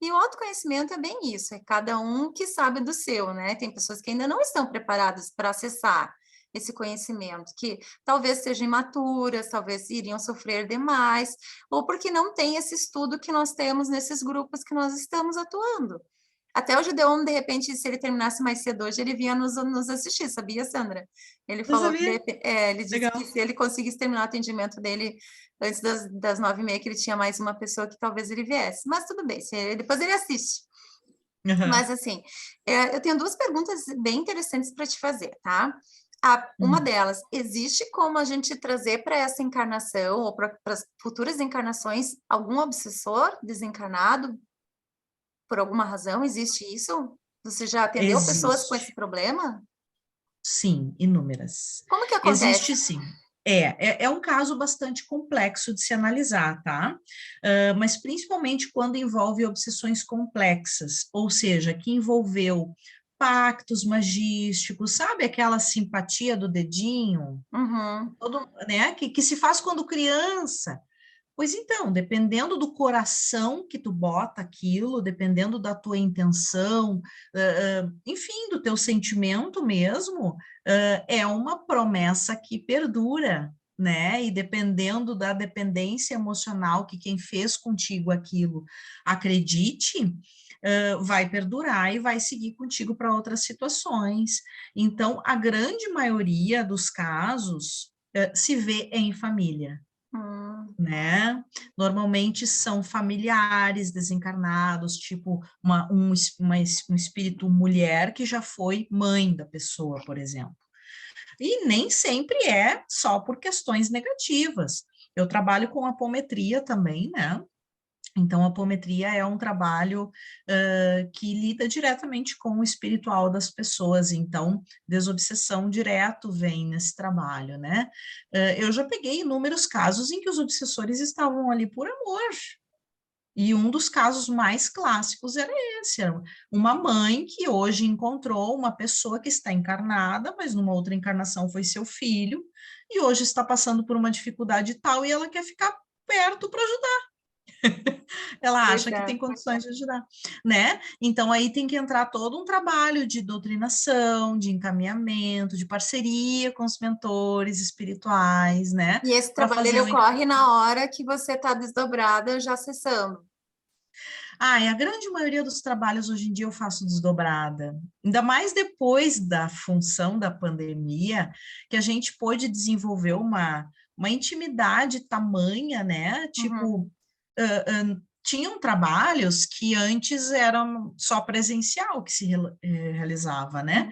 S1: E o autoconhecimento é bem isso, é cada um que sabe do seu, né? Tem pessoas que ainda não estão preparadas para acessar esse conhecimento, que talvez sejam imaturas, talvez iriam sofrer demais, ou porque não tem esse estudo que nós temos nesses grupos que nós estamos atuando. Até o Gideon, de repente, se ele terminasse mais cedo hoje, ele vinha nos assistir, sabia, Sandra? Ele falou que, ele disse
S5: Legal.
S1: que se ele conseguisse terminar o atendimento dele antes das 9h30, que ele tinha mais uma pessoa que talvez ele viesse. Mas tudo bem, depois ele assiste.
S5: Uhum.
S1: Mas, assim, eu tenho 2 perguntas bem interessantes para te fazer, tá? Uma delas, existe como a gente trazer para essa encarnação ou para as futuras encarnações algum obsessor desencarnado? Por alguma razão, existe isso? Você já atendeu pessoas com
S5: Existe.
S1: esse problema?
S5: Sim, inúmeras.
S1: Como que acontece?
S5: Existe sim. É um caso bastante complexo de se analisar, tá? Mas principalmente quando envolve obsessões complexas, ou seja, que envolveu pactos magísticos, sabe aquela simpatia do dedinho?
S1: Uhum.
S5: Né? Que se faz quando criança. Pois então, dependendo do coração que tu bota aquilo, dependendo da tua intenção, enfim, do teu sentimento mesmo, é uma promessa que perdura, né? E dependendo da dependência emocional que quem fez contigo aquilo acredite, vai perdurar e vai seguir contigo para outras situações. Então, a grande maioria dos casos se vê em família. Né? Normalmente são familiares desencarnados, tipo um espírito mulher que já foi mãe da pessoa, por exemplo. E nem sempre é só por questões negativas. Eu trabalho com apometria também, né? Então, a apometria é um trabalho que lida diretamente com o espiritual das pessoas, então, desobsessão direto vem nesse trabalho, né? Eu já peguei inúmeros casos em que os obsessores estavam ali por amor, e um dos casos mais clássicos era esse, era uma mãe que hoje encontrou uma pessoa que está encarnada, mas numa outra encarnação foi seu filho, e hoje está passando por uma dificuldade tal, e ela quer ficar perto para ajudar. Ela acha que tem condições de ajudar, né? Então, aí tem que entrar todo um trabalho de doutrinação, de encaminhamento, de parceria com os mentores espirituais, né?
S1: E esse trabalho, ele ocorre na hora que você está desdobrada, já acessando.
S5: E a grande maioria dos trabalhos hoje em dia eu faço desdobrada, ainda mais depois da função da pandemia, que a gente pôde desenvolver uma intimidade tamanha, né? Tipo, tinham trabalhos que antes eram só presencial que se realizava, né?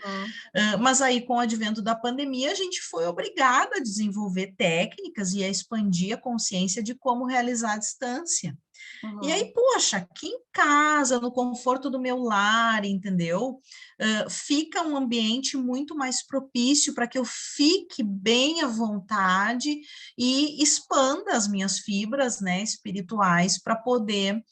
S5: Mas aí, com o advento da pandemia, a gente foi obrigada a desenvolver técnicas e a expandir a consciência de como realizar à distância. E aí, poxa, aqui em casa, no conforto do meu lar, entendeu? Fica um ambiente muito mais propício para que eu fique bem à vontade e expanda as minhas fibras, né, espirituais, para poder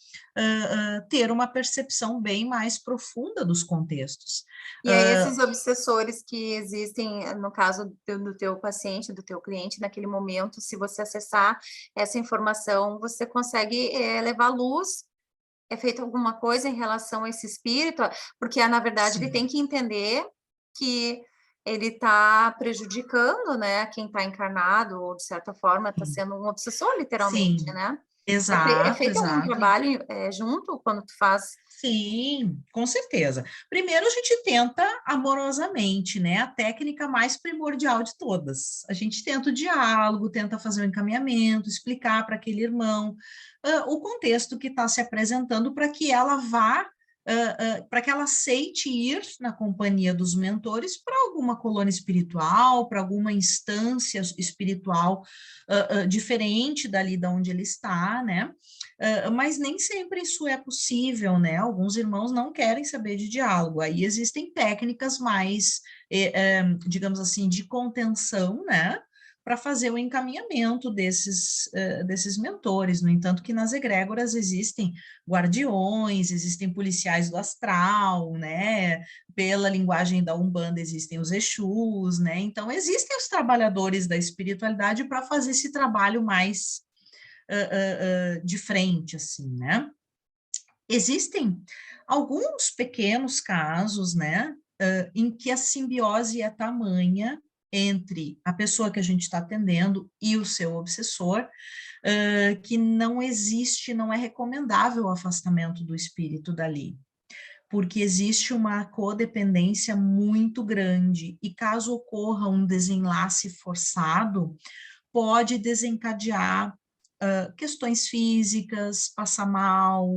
S5: ter uma percepção bem mais profunda dos contextos.
S1: E aí, esses obsessores que existem, no caso do teu paciente, do teu cliente, naquele momento, se você acessar essa informação, você consegue levar luz, é feito alguma coisa em relação a esse espírito, porque, na verdade, ele tem que entender que ele está prejudicando, né, quem está encarnado, ou, de certa forma, está sendo um obsessor, literalmente, né? É
S5: Exato,
S1: feito algum
S5: exato.
S1: trabalho junto quando tu faz?
S5: Sim, com certeza. Primeiro a gente tenta amorosamente, né? A técnica mais primordial de todas. A gente tenta o diálogo, tenta fazer o encaminhamento, explicar para aquele irmão o contexto que está se apresentando para que ela vá, para que ela aceite ir na companhia dos mentores para alguma colônia espiritual, para alguma instância espiritual diferente dali da onde ele está, né? Mas nem sempre isso é possível, né? Alguns irmãos não querem saber de diálogo. Aí existem técnicas mais, digamos assim, de contenção, né? Para fazer o encaminhamento desses mentores. No entanto, que nas egrégoras existem guardiões, existem policiais do astral, né? Pela linguagem da Umbanda existem os Exus, né? Então, existem os trabalhadores da espiritualidade para fazer esse trabalho mais de frente, assim, né? Existem alguns pequenos casos, né, em que a simbiose é tamanha entre a pessoa que a gente está atendendo e o seu obsessor, que não existe, não é recomendável o afastamento do espírito dali, porque existe uma codependência muito grande, e caso ocorra um desenlace forçado, pode desencadear questões físicas, passar mal,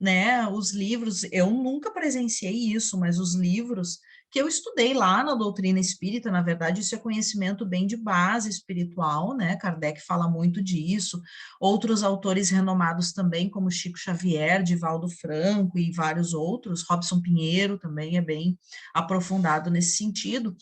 S5: né? Os livros, eu nunca presenciei isso, mas os livros que eu estudei lá na doutrina espírita, na verdade, isso é conhecimento bem de base espiritual, né? Kardec fala muito disso, outros autores renomados também, como Chico Xavier, Divaldo Franco e vários outros, Robson Pinheiro também é bem aprofundado nesse sentido,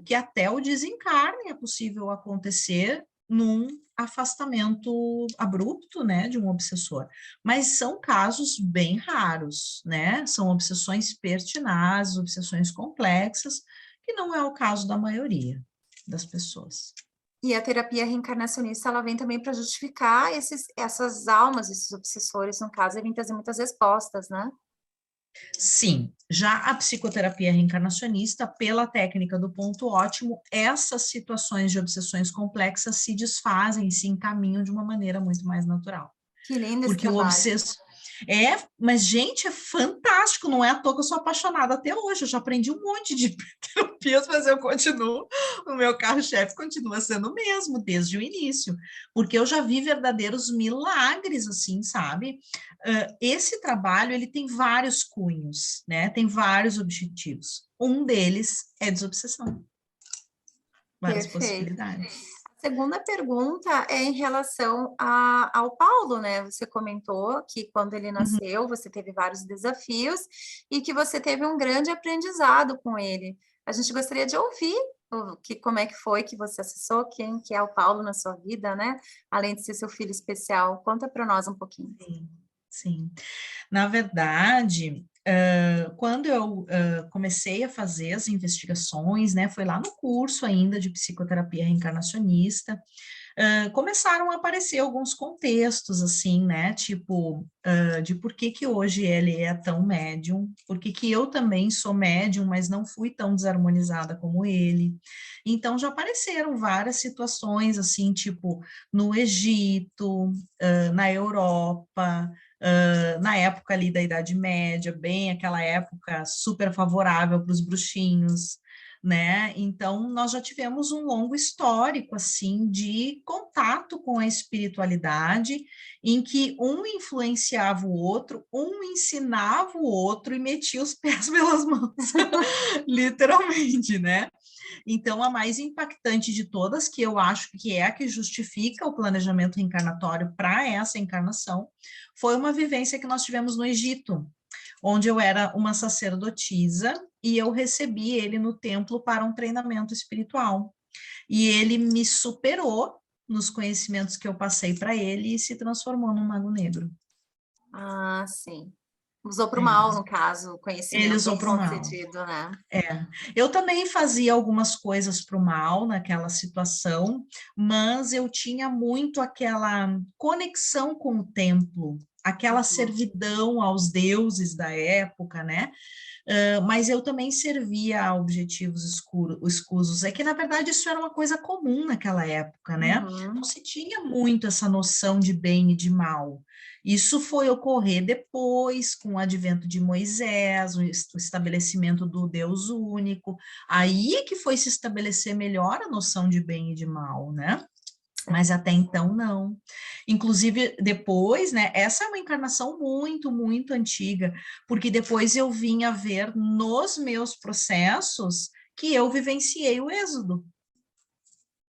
S5: que até o desencarne é possível acontecer num afastamento abrupto, né, de um obsessor, mas são casos bem raros, né, são obsessões pertinazes, obsessões complexas, que não é o caso da maioria das pessoas.
S1: E a terapia reencarnacionista, ela vem também para justificar essas almas, esses obsessores, no caso, e vem trazer muitas respostas, né?
S5: Sim, já a psicoterapia reencarnacionista, pela técnica do ponto ótimo, essas situações de obsessões complexas se desfazem, se encaminham de uma maneira muito mais natural.
S1: Que lindo esse
S5: Porque o
S1: trabalho.
S5: mas, gente, é fantástico, não é à toa que eu sou apaixonada até hoje, eu já aprendi um monte de terapias, mas eu continuo, o meu carro-chefe continua sendo o mesmo, desde o início, porque eu já vi verdadeiros milagres, assim, sabe? Esse trabalho, ele tem vários cunhos, né? Tem vários objetivos. Um deles é desobsessão. Várias
S1: Perfeito.
S5: possibilidades.
S1: A segunda pergunta é em relação ao Paulo, né? Você comentou que quando ele nasceu, você teve vários desafios e que você teve um grande aprendizado com ele. A gente gostaria de ouvir como é que foi que você acessou, quem que é o Paulo na sua vida, né? Além de ser seu filho especial. Conta para nós um pouquinho.
S5: Sim, sim. Na verdade, quando eu comecei a fazer as investigações, né, foi lá no curso ainda de psicoterapia reencarnacionista, começaram a aparecer alguns contextos, assim, né, tipo, de por que que hoje ele é tão médium, por que que eu também sou médium, mas não fui tão desarmonizada como ele. Então, já apareceram várias situações, assim, tipo, no Egito, na Europa, na época ali da Idade Média, bem aquela época super favorável para os bruxinhos, né? Então, nós já tivemos um longo histórico, assim, de contato com a espiritualidade, em que um influenciava o outro, um ensinava o outro e metia os pés pelas mãos, literalmente, né? Então, a mais impactante de todas, que eu acho que é a que justifica o planejamento reencarnatório para essa encarnação, foi uma vivência que nós tivemos no Egito, onde eu era uma sacerdotisa e eu recebi ele no templo para um treinamento espiritual. E ele me superou nos conhecimentos que eu passei para ele e se transformou num mago negro.
S1: Ah, sim. Usou para o mal, no caso, o conhecimento
S5: Ele usou para o mal.
S1: concedido, né?
S5: Eu também fazia algumas coisas para o mal naquela situação, mas eu tinha muito aquela conexão com o templo, aquela servidão aos deuses da época, né? Mas eu também servia a objetivos escusos. É que, na verdade, isso era uma coisa comum naquela época, né? Não se tinha muito essa noção de bem e de mal. Isso foi ocorrer depois, com o advento de Moisés, o estabelecimento do Deus único. Aí é que foi se estabelecer melhor a noção de bem e de mal, né? Mas até então não. Inclusive depois, né, essa é uma encarnação muito, muito antiga, porque depois eu vim a ver nos meus processos que eu vivenciei o êxodo.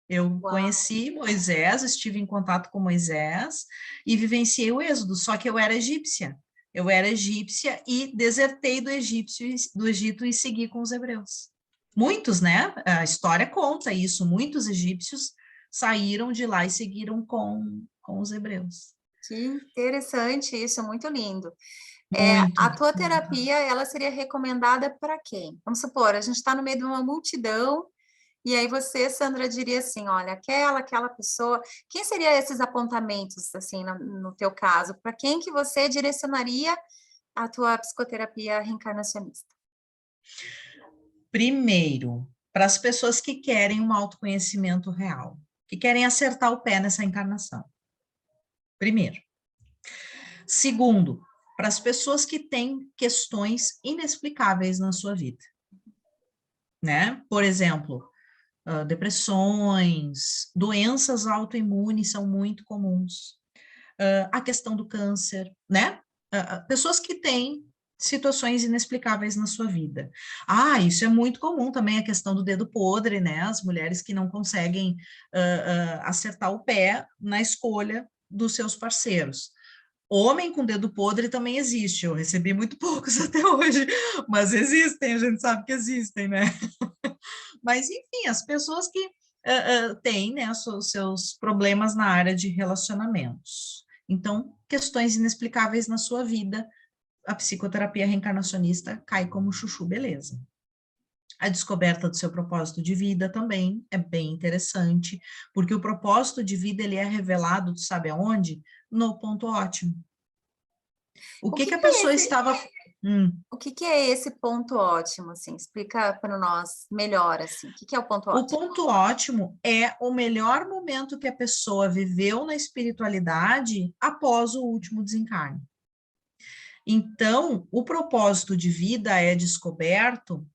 S5: Eu conheci Moisés, estive em contato com Moisés e vivenciei o êxodo, só que eu era egípcia. Eu era egípcia e desertei do Egito e segui com os hebreus. Muitos, né? A história conta isso, muitos egípcios saíram de lá e seguiram com os hebreus.
S1: Que interessante isso, muito lindo.
S5: Muito.
S1: A tua terapia, ela seria recomendada para quem? Vamos supor, a gente está no meio de uma multidão, e aí você, Sandra, diria assim, olha, aquela pessoa, quem seriam esses apontamentos, assim, no teu caso? Para quem que você direcionaria a tua psicoterapia reencarnacionista?
S5: Primeiro, para as pessoas que querem um autoconhecimento real, que querem acertar o pé nessa encarnação. Primeiro. Segundo, para as pessoas que têm questões inexplicáveis na sua vida, né? Por exemplo, depressões, doenças autoimunes são muito comuns. A questão do câncer, né? Pessoas que têm situações inexplicáveis na sua vida. Isso é muito comum também, a questão do dedo podre, né? As mulheres que não conseguem acertar o pé na escolha dos seus parceiros. Homem com dedo podre também existe, eu recebi muito poucos até hoje, mas existem, a gente sabe que existem, né? Mas, enfim, as pessoas que têm, né, os seus problemas na área de relacionamentos. Então, questões inexplicáveis na sua vida, a psicoterapia reencarnacionista cai como chuchu beleza. A descoberta do seu propósito de vida também é bem interessante, porque o propósito de vida, ele é revelado, tu sabe aonde? No ponto ótimo. O que a pessoa estava...
S1: O que é esse ponto ótimo, assim? Explica para nós melhor, assim. O que é o ponto ótimo?
S5: O ponto ótimo é o melhor momento que a pessoa viveu na espiritualidade após o último desencarne. Então, o propósito de vida é descoberto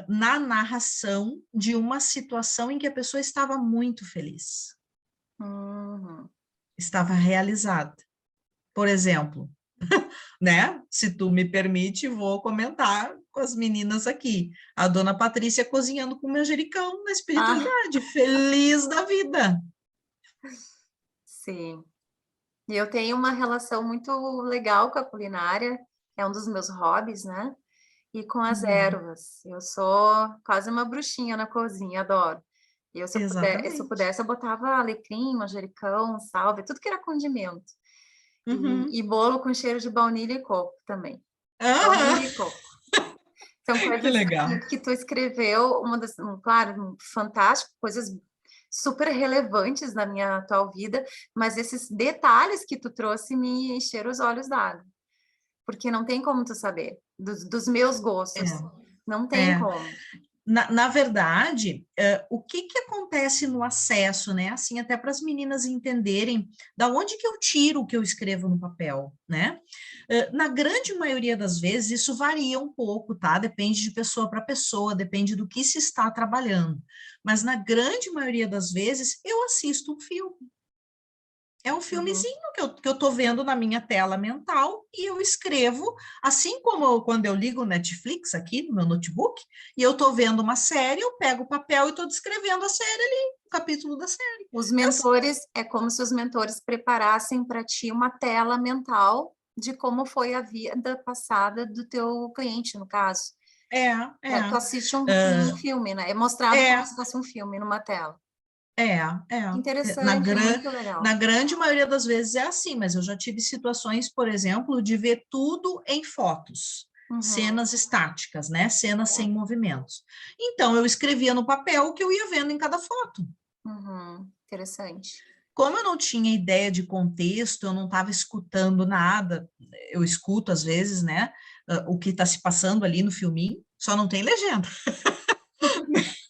S5: na narração de uma situação em que a pessoa estava muito feliz. Estava realizada. Por exemplo, né? Se tu me permite, vou comentar com as meninas aqui. A dona Patrícia cozinhando com manjericão na espiritualidade, feliz da vida.
S1: Sim. E eu tenho uma relação muito legal com a culinária, é um dos meus hobbies, né? E com as ervas. Eu sou quase uma bruxinha na cozinha, adoro. E se eu pudesse, eu botava alecrim, manjericão, salve, tudo que era condimento. E bolo com cheiro de baunilha e coco também. Baunilha e coco. São coisas que tu escreveu, claro, fantástico, coisas super relevantes na minha atual vida, mas esses detalhes que tu trouxe me encheram os olhos d'água. Porque não tem como tu saber dos meus gostos. Não tem como.
S5: Na verdade, o que acontece no acesso, né? Assim, até para as meninas entenderem da onde que eu tiro o que eu escrevo no papel, né? Na grande maioria das vezes, isso varia um pouco, tá? Depende de pessoa para pessoa, depende do que se está trabalhando. Mas na grande maioria das vezes, eu assisto um filme. É um filmezinho que eu tô vendo na minha tela mental e eu escrevo, assim como quando eu ligo o Netflix aqui no meu notebook, e eu tô vendo uma série, eu pego o papel e tô descrevendo a série ali, o capítulo da série.
S1: Os mentores, é como se os mentores preparassem para ti uma tela mental de como foi a vida passada do teu cliente, no caso. Tu assiste um filme, né? É mostrado como se fosse um filme numa tela. Interessante, muito legal.
S5: Na grande maioria das vezes é assim, mas eu já tive situações, por exemplo, de ver tudo em fotos, cenas estáticas, né? Cenas sem movimentos. Então, eu escrevia no papel o que eu ia vendo em cada foto.
S1: Interessante.
S5: como eu não tinha ideia de contexto, eu não estava escutando nada, eu escuto às vezes, né, o que está se passando ali no filminho, só não tem legenda.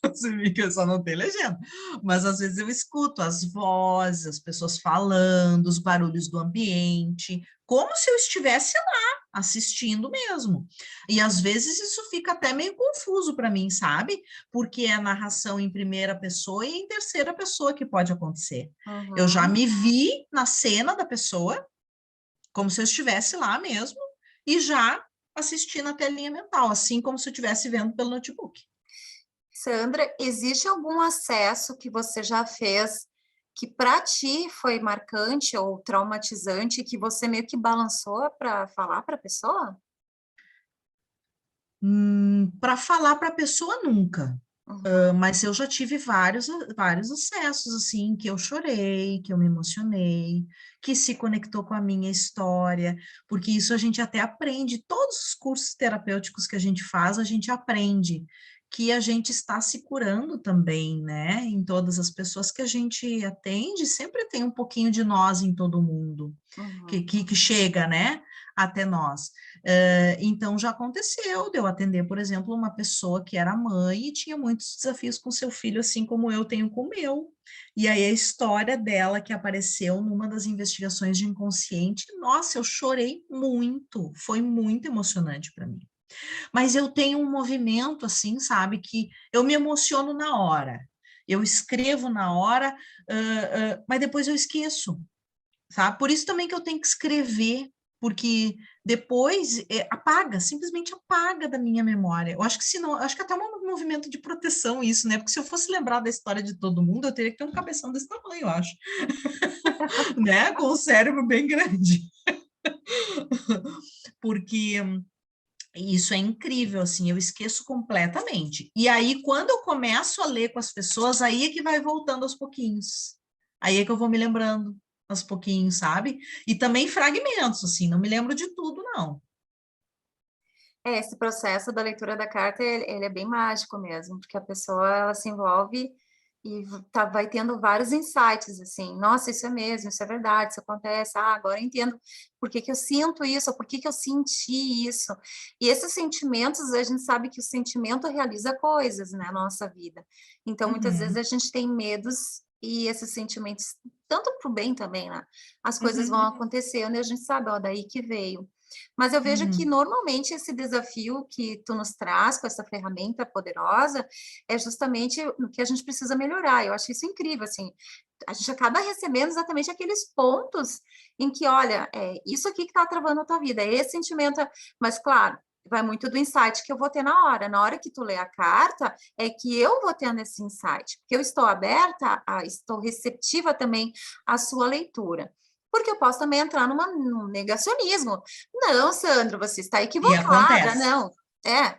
S5: Você vê que só não tem legenda, mas às vezes eu escuto as vozes, as pessoas falando, os barulhos do ambiente, como se eu estivesse lá assistindo mesmo. E às vezes isso fica até meio confuso para mim, sabe? Porque é a narração em primeira pessoa e em terceira pessoa que pode acontecer. Eu já me vi na cena da pessoa, como se eu estivesse lá mesmo, e já assisti na telinha mental, assim como se eu estivesse vendo pelo notebook.
S1: Sandra, existe algum acesso que você já fez que para ti foi marcante ou traumatizante, que você meio que balançou para falar para a pessoa?
S5: Para falar para a pessoa, nunca.
S1: Uhum.
S5: Mas eu já tive vários acessos, assim, que eu chorei, que eu me emocionei, que se conectou com a minha história, porque isso a gente até aprende, todos os cursos terapêuticos que a gente faz, a gente aprende que a gente está se curando também, né? Em todas as pessoas que a gente atende, sempre tem um pouquinho de nós em todo mundo, que chega, né? Até nós. Então, já aconteceu de eu atender, por exemplo, uma pessoa que era mãe e tinha muitos desafios com seu filho, assim como eu tenho com o meu. E aí a história dela que apareceu numa das investigações de inconsciente, nossa, eu chorei muito, foi muito emocionante para mim. Mas eu tenho um movimento, assim, sabe, que eu me emociono na hora. Eu escrevo na hora, mas depois eu esqueço, sabe? Por isso também que eu tenho que escrever, porque depois apaga, simplesmente apaga da minha memória. Eu acho que senão, acho que até um movimento de proteção isso, né? Porque se eu fosse lembrar da história de todo mundo, eu teria que ter um cabeção desse tamanho, eu acho. Né? Com o cérebro bem grande. Porque isso é incrível, assim, eu esqueço completamente. E aí, quando eu começo a ler com as pessoas, aí é que vai voltando aos pouquinhos. Aí é que eu vou me lembrando aos pouquinhos, sabe? E também fragmentos, assim, não me lembro de tudo, não.
S1: Esse processo da leitura da carta, ele é bem mágico mesmo, porque a pessoa, ela se envolve e vai tendo vários insights, assim, nossa, isso é mesmo, isso é verdade, isso acontece, agora eu entendo por que que eu sinto isso, ou por que que eu senti isso. E esses sentimentos, a gente sabe que o sentimento realiza coisas, né, na nossa vida. Então, muitas vezes
S5: Uhum,
S1: a gente tem medos e esses sentimentos, tanto para o bem também, né, as coisas vão
S5: uhum,
S1: acontecendo e a gente sabe, ó, daí que veio. Mas eu vejo que
S5: uhum,
S1: normalmente esse desafio que tu nos traz com essa ferramenta poderosa é justamente no que a gente precisa melhorar. Eu acho isso incrível, assim. A gente acaba recebendo exatamente aqueles pontos em que, olha, é isso aqui que está travando a tua vida, é esse sentimento. Mas, claro, vai muito do insight que eu vou ter na hora. Na hora que tu lê a carta, é que eu vou tendo esse insight, porque eu estou aberta, estou receptiva também à sua leitura. Porque eu posso também entrar num negacionismo. Não, Sandra, você está
S5: e
S1: equivocada.
S5: acontece.
S1: Não,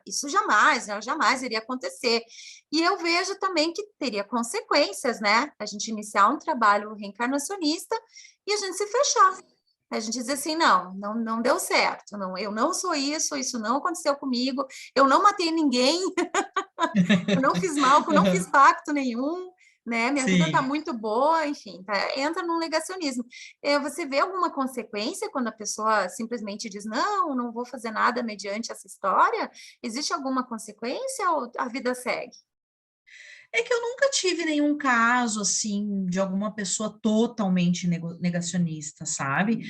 S1: isso jamais iria acontecer. E eu vejo também que teria consequências, né? A gente iniciar um trabalho reencarnacionista e a gente se fechar. A gente dizer assim, não deu certo, não, eu não sou isso, isso não aconteceu comigo, eu não matei ninguém, eu não fiz mal, eu não fiz pacto nenhum, né? Minha vida está
S5: Sim.
S1: muito boa, enfim, entra num negacionismo. Você vê alguma consequência quando a pessoa simplesmente diz, não vou fazer nada mediante essa história? Existe alguma consequência ou a vida segue?
S5: É que eu nunca tive nenhum caso, assim, de alguma pessoa totalmente negacionista, sabe?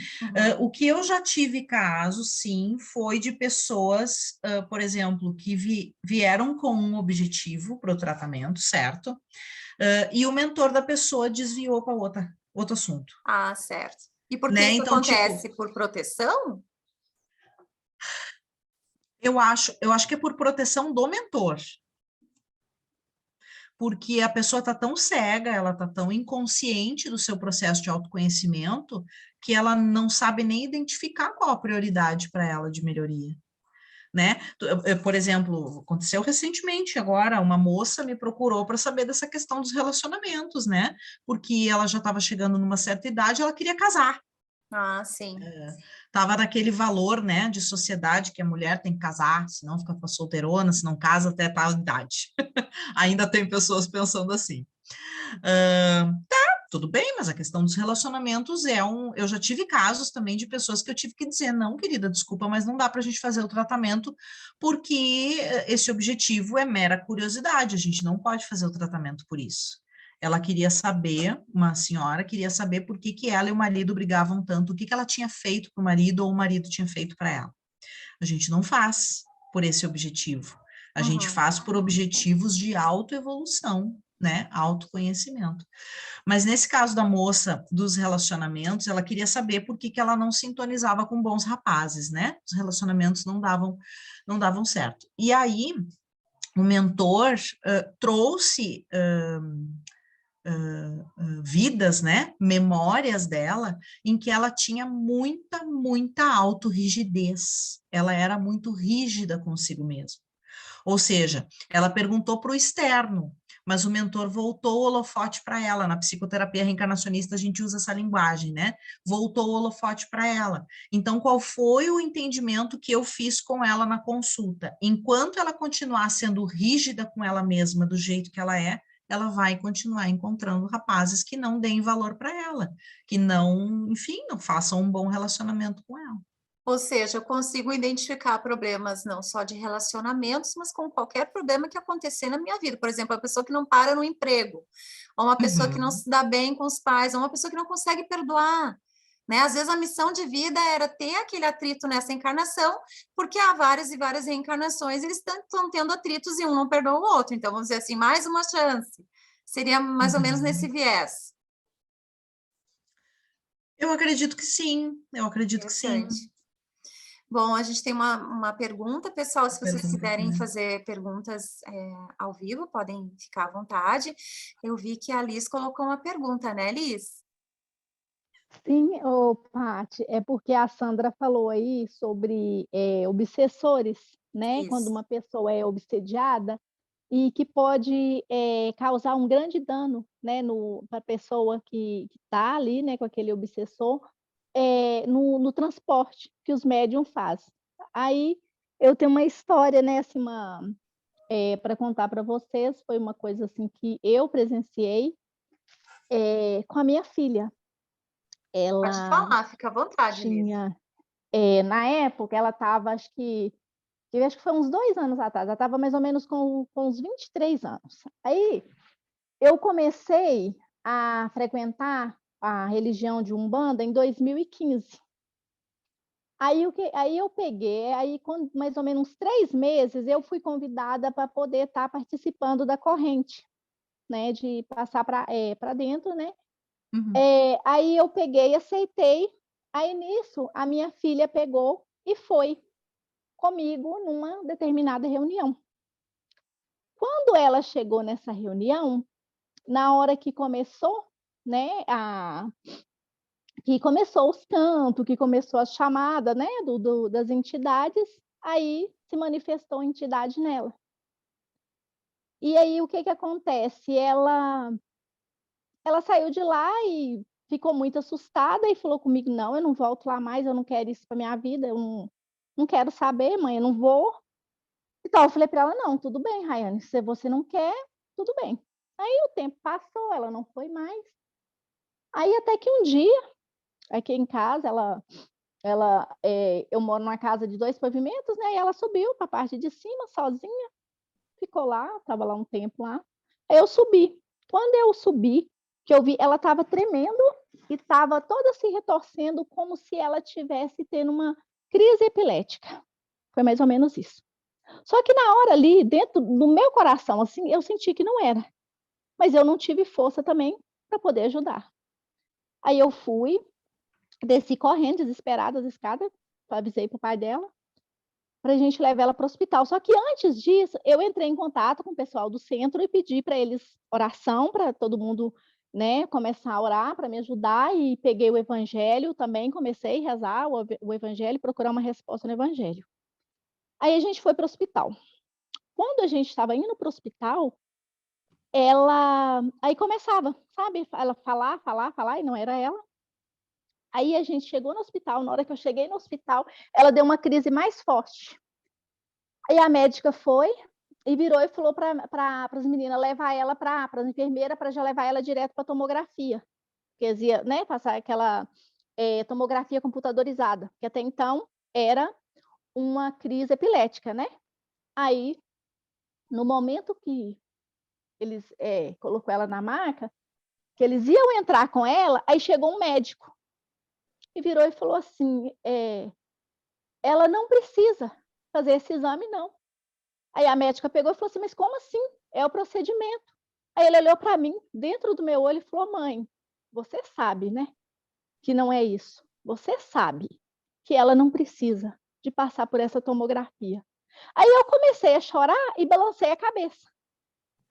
S5: O que eu já tive caso, sim, foi de pessoas, por exemplo, que vieram com um objetivo para o tratamento, certo? E o mentor da pessoa desviou para outro assunto,
S1: Ah, certo. E por que
S5: né?
S1: isso
S5: Então, tipo,
S1: acontece? Por proteção?
S5: eu acho que é por proteção do mentor, porque a pessoa está tão cega, ela está tão inconsciente do seu processo de autoconhecimento, que ela não sabe nem identificar qual a prioridade para ela de melhoria, né? Por exemplo, aconteceu recentemente agora, uma moça me procurou para saber dessa questão dos relacionamentos, né? Porque ela já estava chegando numa certa idade, ela queria casar.
S1: Ah, sim.
S5: Estava naquele valor, né, de sociedade que a mulher tem que casar, senão fica solteirona, se não casa até tal idade. Ainda tem pessoas pensando assim. tudo bem, mas a questão dos relacionamentos eu já tive casos também de pessoas que eu tive que dizer, não, querida, desculpa, mas não dá para a gente fazer o tratamento porque esse objetivo é mera curiosidade, a gente não pode fazer o tratamento por isso. Ela queria saber, uma senhora queria saber por que ela e o marido brigavam tanto, o que ela tinha feito para o marido ou o marido tinha feito para ela. A gente não faz por esse objetivo. A gente faz por objetivos de autoevolução, né? Autoconhecimento. Mas nesse caso da moça dos relacionamentos, ela queria saber por que ela não sintonizava com bons rapazes, né? Os relacionamentos não davam certo. E aí, o mentor trouxe vidas, né? Memórias dela, em que ela tinha muita autorrigidez. Ela era muito rígida consigo mesma. Ou seja, ela perguntou para o externo, mas o mentor voltou o holofote para ela. Na psicoterapia reencarnacionista, a gente usa essa linguagem, né? Voltou o holofote para ela. Então, qual foi o entendimento que eu fiz com ela na consulta? Enquanto ela continuar sendo rígida com ela mesma, do jeito que ela vai continuar encontrando rapazes que não deem valor para ela, que não, enfim, não façam um bom relacionamento com ela.
S1: Ou seja, eu consigo identificar problemas não só de relacionamentos, mas com qualquer problema que acontecer na minha vida. Por exemplo, a pessoa que não para no emprego, ou uma pessoa que não se dá bem com os pais, ou uma pessoa que não consegue perdoar. Né? Às vezes a missão de vida era ter aquele atrito nessa encarnação, porque há várias e várias reencarnações, eles estão tendo atritos e um não perdoa o outro. Então, vamos dizer assim, mais uma chance. Seria mais ou menos nesse viés.
S5: Eu acredito que sim, eu acredito que sim.
S1: Bom, a gente tem uma pergunta, pessoal, se vocês quiserem fazer perguntas ao vivo, podem ficar à vontade. Eu vi que a Liz colocou uma pergunta, né, Liz?
S3: Sim, Paty, é porque a Sandra falou aí sobre obsessores, né?
S1: Isso.
S3: Quando uma pessoa é obsediada e que pode causar um grande dano, né, para a pessoa que está ali, né, com aquele obsessor, no transporte que os médiums fazem. Aí eu tenho uma história, né, assim, para contar para vocês, foi uma coisa assim que eu presenciei com a minha filha. Ela
S1: Pode falar, fica à vontade,
S3: tinha, na época, ela estava, acho que foi uns 2 anos atrás, ela estava mais ou menos com uns 23 anos. Aí eu comecei a frequentar a religião de Umbanda em 2015. Aí eu peguei, com mais ou menos 3 meses, eu fui convidada para poder estar participando da corrente, né, de passar para dentro, né? Aí eu peguei, aceitei. Aí nisso, a minha filha pegou e foi comigo numa determinada reunião. Quando ela chegou nessa reunião, na hora que começou, né, que começou os cantos, que começou a chamada, né, das entidades, aí se manifestou a entidade nela. E aí o que acontece? Ela saiu de lá e ficou muito assustada e falou comigo: não, eu não volto lá mais, eu não quero isso para minha vida, eu não quero saber, mãe, eu não vou. Então eu falei para ela: não, tudo bem, Rayane, se você não quer, tudo bem. Aí o tempo passou, ela não foi mais. Aí até que um dia, aqui em casa, eu moro numa casa de 2 pavimentos, né? E ela subiu para a parte de cima sozinha, ficou lá, estava lá um tempo lá. Aí eu subi. Quando eu subi, que eu vi, ela estava tremendo e estava toda se retorcendo, como se ela tivesse tendo uma crise epilética. Foi mais ou menos isso. Só que na hora ali, dentro do meu coração, assim, eu senti que não era. Mas eu não tive força também para poder ajudar. Aí eu fui, desci correndo, desesperada, as escadas, avisei para o pai dela, para a gente levar ela para o hospital. Só que antes disso, eu entrei em contato com o pessoal do centro e pedi para eles oração, para todo mundo, né, começar a orar para me ajudar, e peguei o evangelho também, comecei a rezar o evangelho, procurar uma resposta no evangelho. Aí a gente foi para o hospital. Quando a gente estava indo para o hospital, aí começava, sabe, ela falar, e não era ela. Aí a gente chegou no hospital, na hora que eu cheguei no hospital, ela deu uma crise mais forte. Aí a médica foi e virou e falou para as meninas levar ela para as enfermeiras, para já levar ela direto para a tomografia. porque eles iam, né, passar aquela tomografia computadorizada, que até então era uma crise epilética, né? Aí, no momento que eles colocou ela na maca, que eles iam entrar com ela, aí chegou um médico e virou e falou assim, ela não precisa fazer esse exame, não. Aí a médica pegou e falou assim, mas como assim? É o procedimento. Aí ele olhou para mim, dentro do meu olho, e falou, mãe, você sabe, né, que não é isso. Você sabe que ela não precisa de passar por essa tomografia. Aí eu comecei a chorar e balancei a cabeça.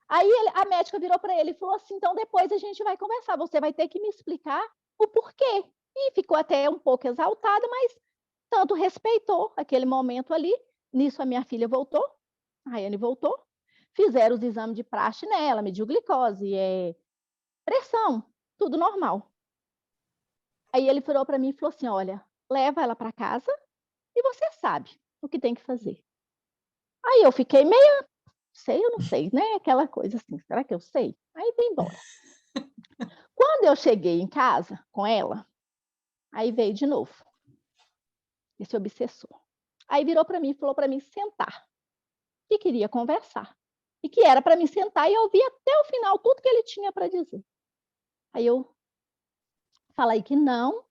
S3: Aí a médica virou para ele e falou assim, então depois a gente vai conversar, você vai ter que me explicar o porquê. E ficou até um pouco exaltada, mas tanto respeitou aquele momento ali. Nisso a minha filha voltou, a Rayane voltou, fizeram os exames de praxe nela, mediu glicose, pressão, tudo normal. Aí ele virou para mim e falou assim, olha, leva ela para casa e você sabe o que tem que fazer. Aí eu fiquei meio, sei, eu não sei, né? Aquela coisa assim, será que eu sei? Aí vim embora. Quando eu cheguei em casa com ela, aí veio de novo esse obsessor. Aí virou para mim e falou para mim sentar, que queria conversar. E que era para mim sentar e ouvir até o final tudo que ele tinha para dizer. Aí eu falei que não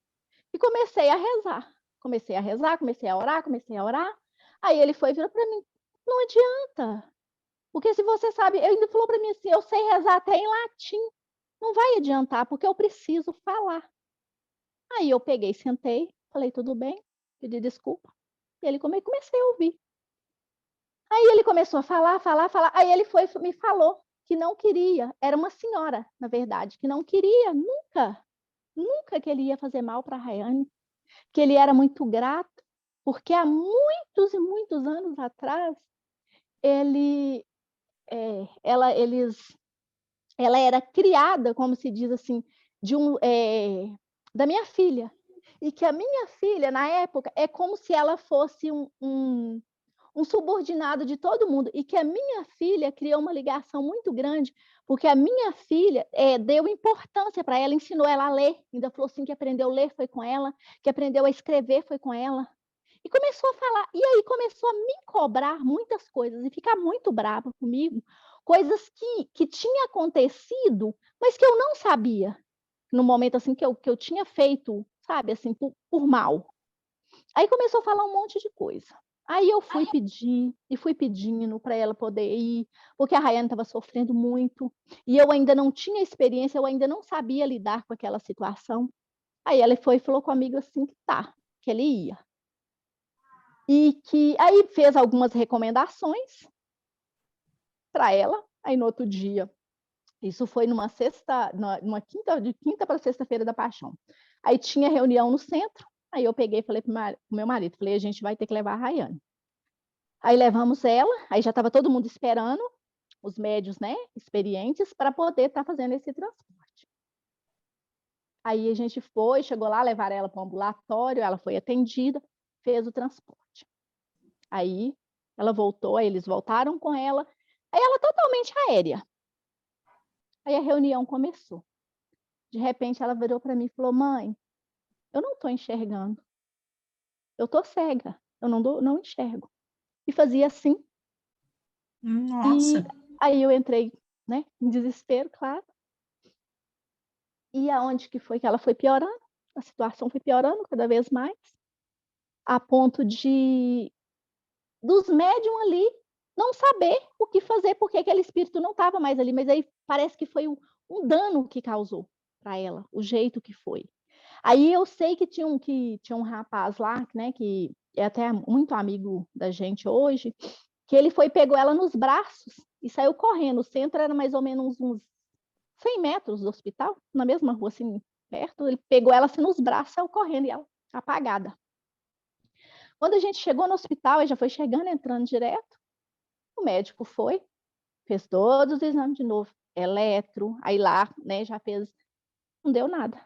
S3: e comecei a rezar. Comecei a rezar, comecei a orar. Aí ele foi e virou para mim, não adianta. Porque se você sabe, ele ainda falou para mim assim, eu sei rezar até em latim. Não vai adiantar, porque eu preciso falar. Aí eu peguei, sentei, falei, tudo bem, pedi desculpa. E ele comecei a ouvir. Aí ele começou a falar. Aí ele foi me falou que não queria, era uma senhora, na verdade, que não queria nunca que ele ia fazer mal para a Rayane, que ele era muito grato, porque há muitos e muitos anos atrás, ela era criada, como se diz assim, da minha filha. E que a minha filha, na época, é como se ela fosse um subordinado de todo mundo. E que a minha filha criou uma ligação muito grande, porque a minha filha deu importância para ela, ensinou ela a ler. Ainda falou assim que aprendeu a ler foi com ela, que aprendeu a escrever foi com ela. E começou a falar, e aí começou a me cobrar muitas coisas, e ficar muito brava comigo, coisas que tinha acontecido, mas que eu não sabia, no momento assim que eu tinha feito, sabe, assim, por mal. Aí começou a falar um monte de coisa. Aí eu fui pedir, e fui pedindo para ela poder ir, porque a Rayane estava sofrendo muito, e eu ainda não tinha experiência, eu ainda não sabia lidar com aquela situação. Aí ela foi e falou comigo assim que ele ia. E que aí fez algumas recomendações para ela, aí no outro dia, isso foi numa quinta, de quinta para sexta-feira da Paixão. Aí tinha reunião no centro, aí eu peguei e falei para o meu marido, falei, a gente vai ter que levar a Rayane. Aí levamos ela, aí já estava todo mundo esperando, os médios, né, experientes, para poder estar fazendo esse transporte. Aí a gente foi, chegou lá, levaram ela para o ambulatório, ela foi atendida, fez o transporte. Aí ela voltou, aí eles voltaram com ela, aí ela totalmente aérea. Aí a reunião começou. De repente ela virou para mim e falou, mãe, eu não estou enxergando. Eu estou cega, eu não enxergo. E fazia assim.
S5: Nossa.
S3: E aí eu entrei, né, em desespero, claro. E aonde que foi que ela foi piorando? A situação foi piorando cada vez mais, a ponto dos médiums ali não saber o que fazer, porque aquele espírito não estava mais ali, mas aí parece que foi um dano que causou para ela, o jeito que foi. Aí eu sei que tinha um rapaz lá, né, que é até muito amigo da gente hoje, que ele foi, pegou ela nos braços e saiu correndo. O centro era mais ou menos uns 100 metros do hospital, na mesma rua, assim, perto. Ele pegou ela assim nos braços, saiu correndo e ela apagada. Quando a gente chegou no hospital, aí já foi chegando, entrando direto, o médico foi, fez todos os exames de novo, eletro, aí lá, né, já fez, não deu nada.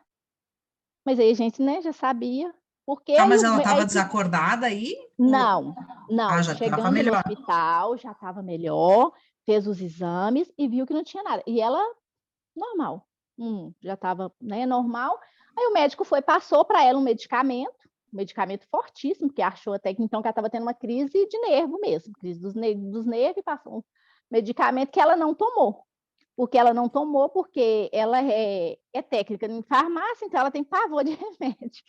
S3: Mas aí a gente, né, já sabia, porque
S5: Ah,
S3: aí
S5: mas ela estava desacordada aí?
S3: Não,
S5: já estava
S3: chegando no
S5: melhor.
S3: hospital, já estava melhor, fez os exames e viu que não tinha nada. E ela, normal. já estava, né, normal. Aí o médico passou para ela um medicamento fortíssimo, que achou até que então que ela estava tendo uma crise de nervo mesmo, crise dos nervos, e passou um medicamento que ela não tomou. Porque ela não tomou, porque ela é técnica em farmácia, então ela tem pavor de remédio.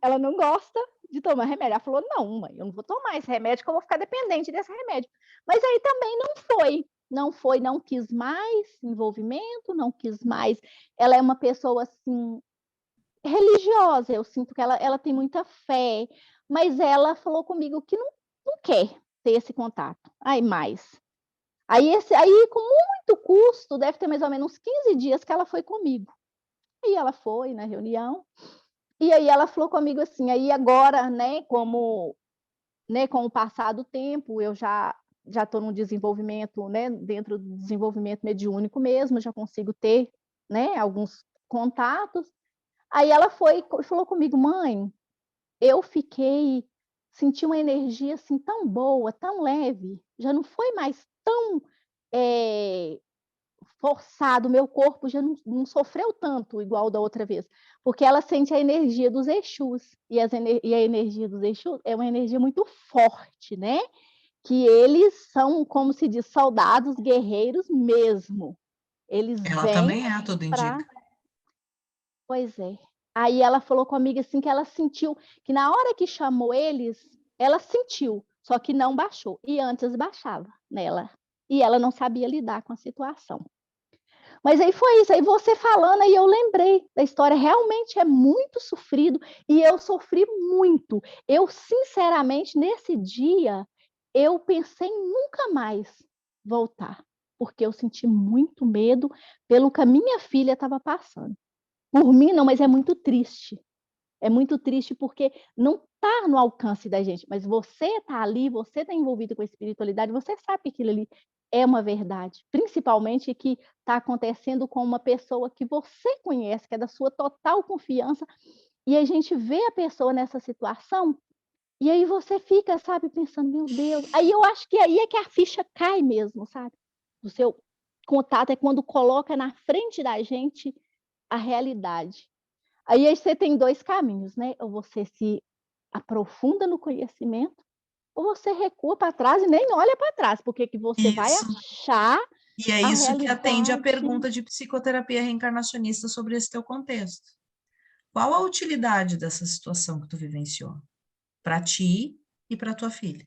S3: Ela não gosta de tomar remédio. Ela falou, não, mãe, eu não vou tomar esse remédio, que eu vou ficar dependente desse remédio. Mas aí também não quis mais envolvimento, não quis mais. Ela é uma pessoa, assim, religiosa, eu sinto que ela tem muita fé, mas ela falou comigo que não quer ter esse contato. Aí, com muito custo, deve ter mais ou menos uns 15 dias que ela foi comigo. E ela foi na reunião, e aí ela falou comigo assim, aí agora, né, com o passar do tempo, eu já estou no desenvolvimento, né, dentro do desenvolvimento mediúnico mesmo, já consigo ter, né, alguns contatos. Aí ela foi e falou comigo, mãe, eu senti uma energia assim tão boa, tão leve, já não foi mais tão forçado, meu corpo já não sofreu tanto igual da outra vez, porque ela sente a energia dos Exus, e a energia dos Exus é uma energia muito forte, né? Que eles são, como se diz, soldados guerreiros mesmo. Eles
S5: Ela
S3: vêm
S5: também é, tudo
S3: para...
S5: indica.
S3: Pois é. Aí ela falou comigo assim que ela sentiu que na hora que chamou eles, ela sentiu, só que não baixou. E antes baixava nela. E ela não sabia lidar com a situação. Mas aí foi isso, aí você falando, aí eu lembrei da história, realmente é muito sofrido, e eu sofri muito. Eu, sinceramente, nesse dia, eu pensei em nunca mais voltar, porque eu senti muito medo pelo que a minha filha estava passando. Por mim, não, mas é muito triste. É muito triste porque não está no alcance da gente, mas você está ali, você está envolvido com a espiritualidade, você sabe que aquilo ali é uma verdade, principalmente que está acontecendo com uma pessoa que você conhece, que é da sua total confiança, e a gente vê a pessoa nessa situação, e aí você fica, sabe, pensando, meu Deus, aí eu acho que aí é que a ficha cai mesmo, sabe? O seu contato é quando coloca na frente da gente a realidade. Aí você tem 2 caminhos, né? Ou você se aprofunda no conhecimento, ou você recua para trás e nem olha para trás, porque que você vai
S5: Isso.
S3: achar
S5: E é
S3: a
S5: isso que atende a
S3: realidade.
S5: pergunta de psicoterapia reencarnacionista sobre esse teu contexto. Qual a utilidade dessa situação que tu vivenciou? Para ti e para tua filha.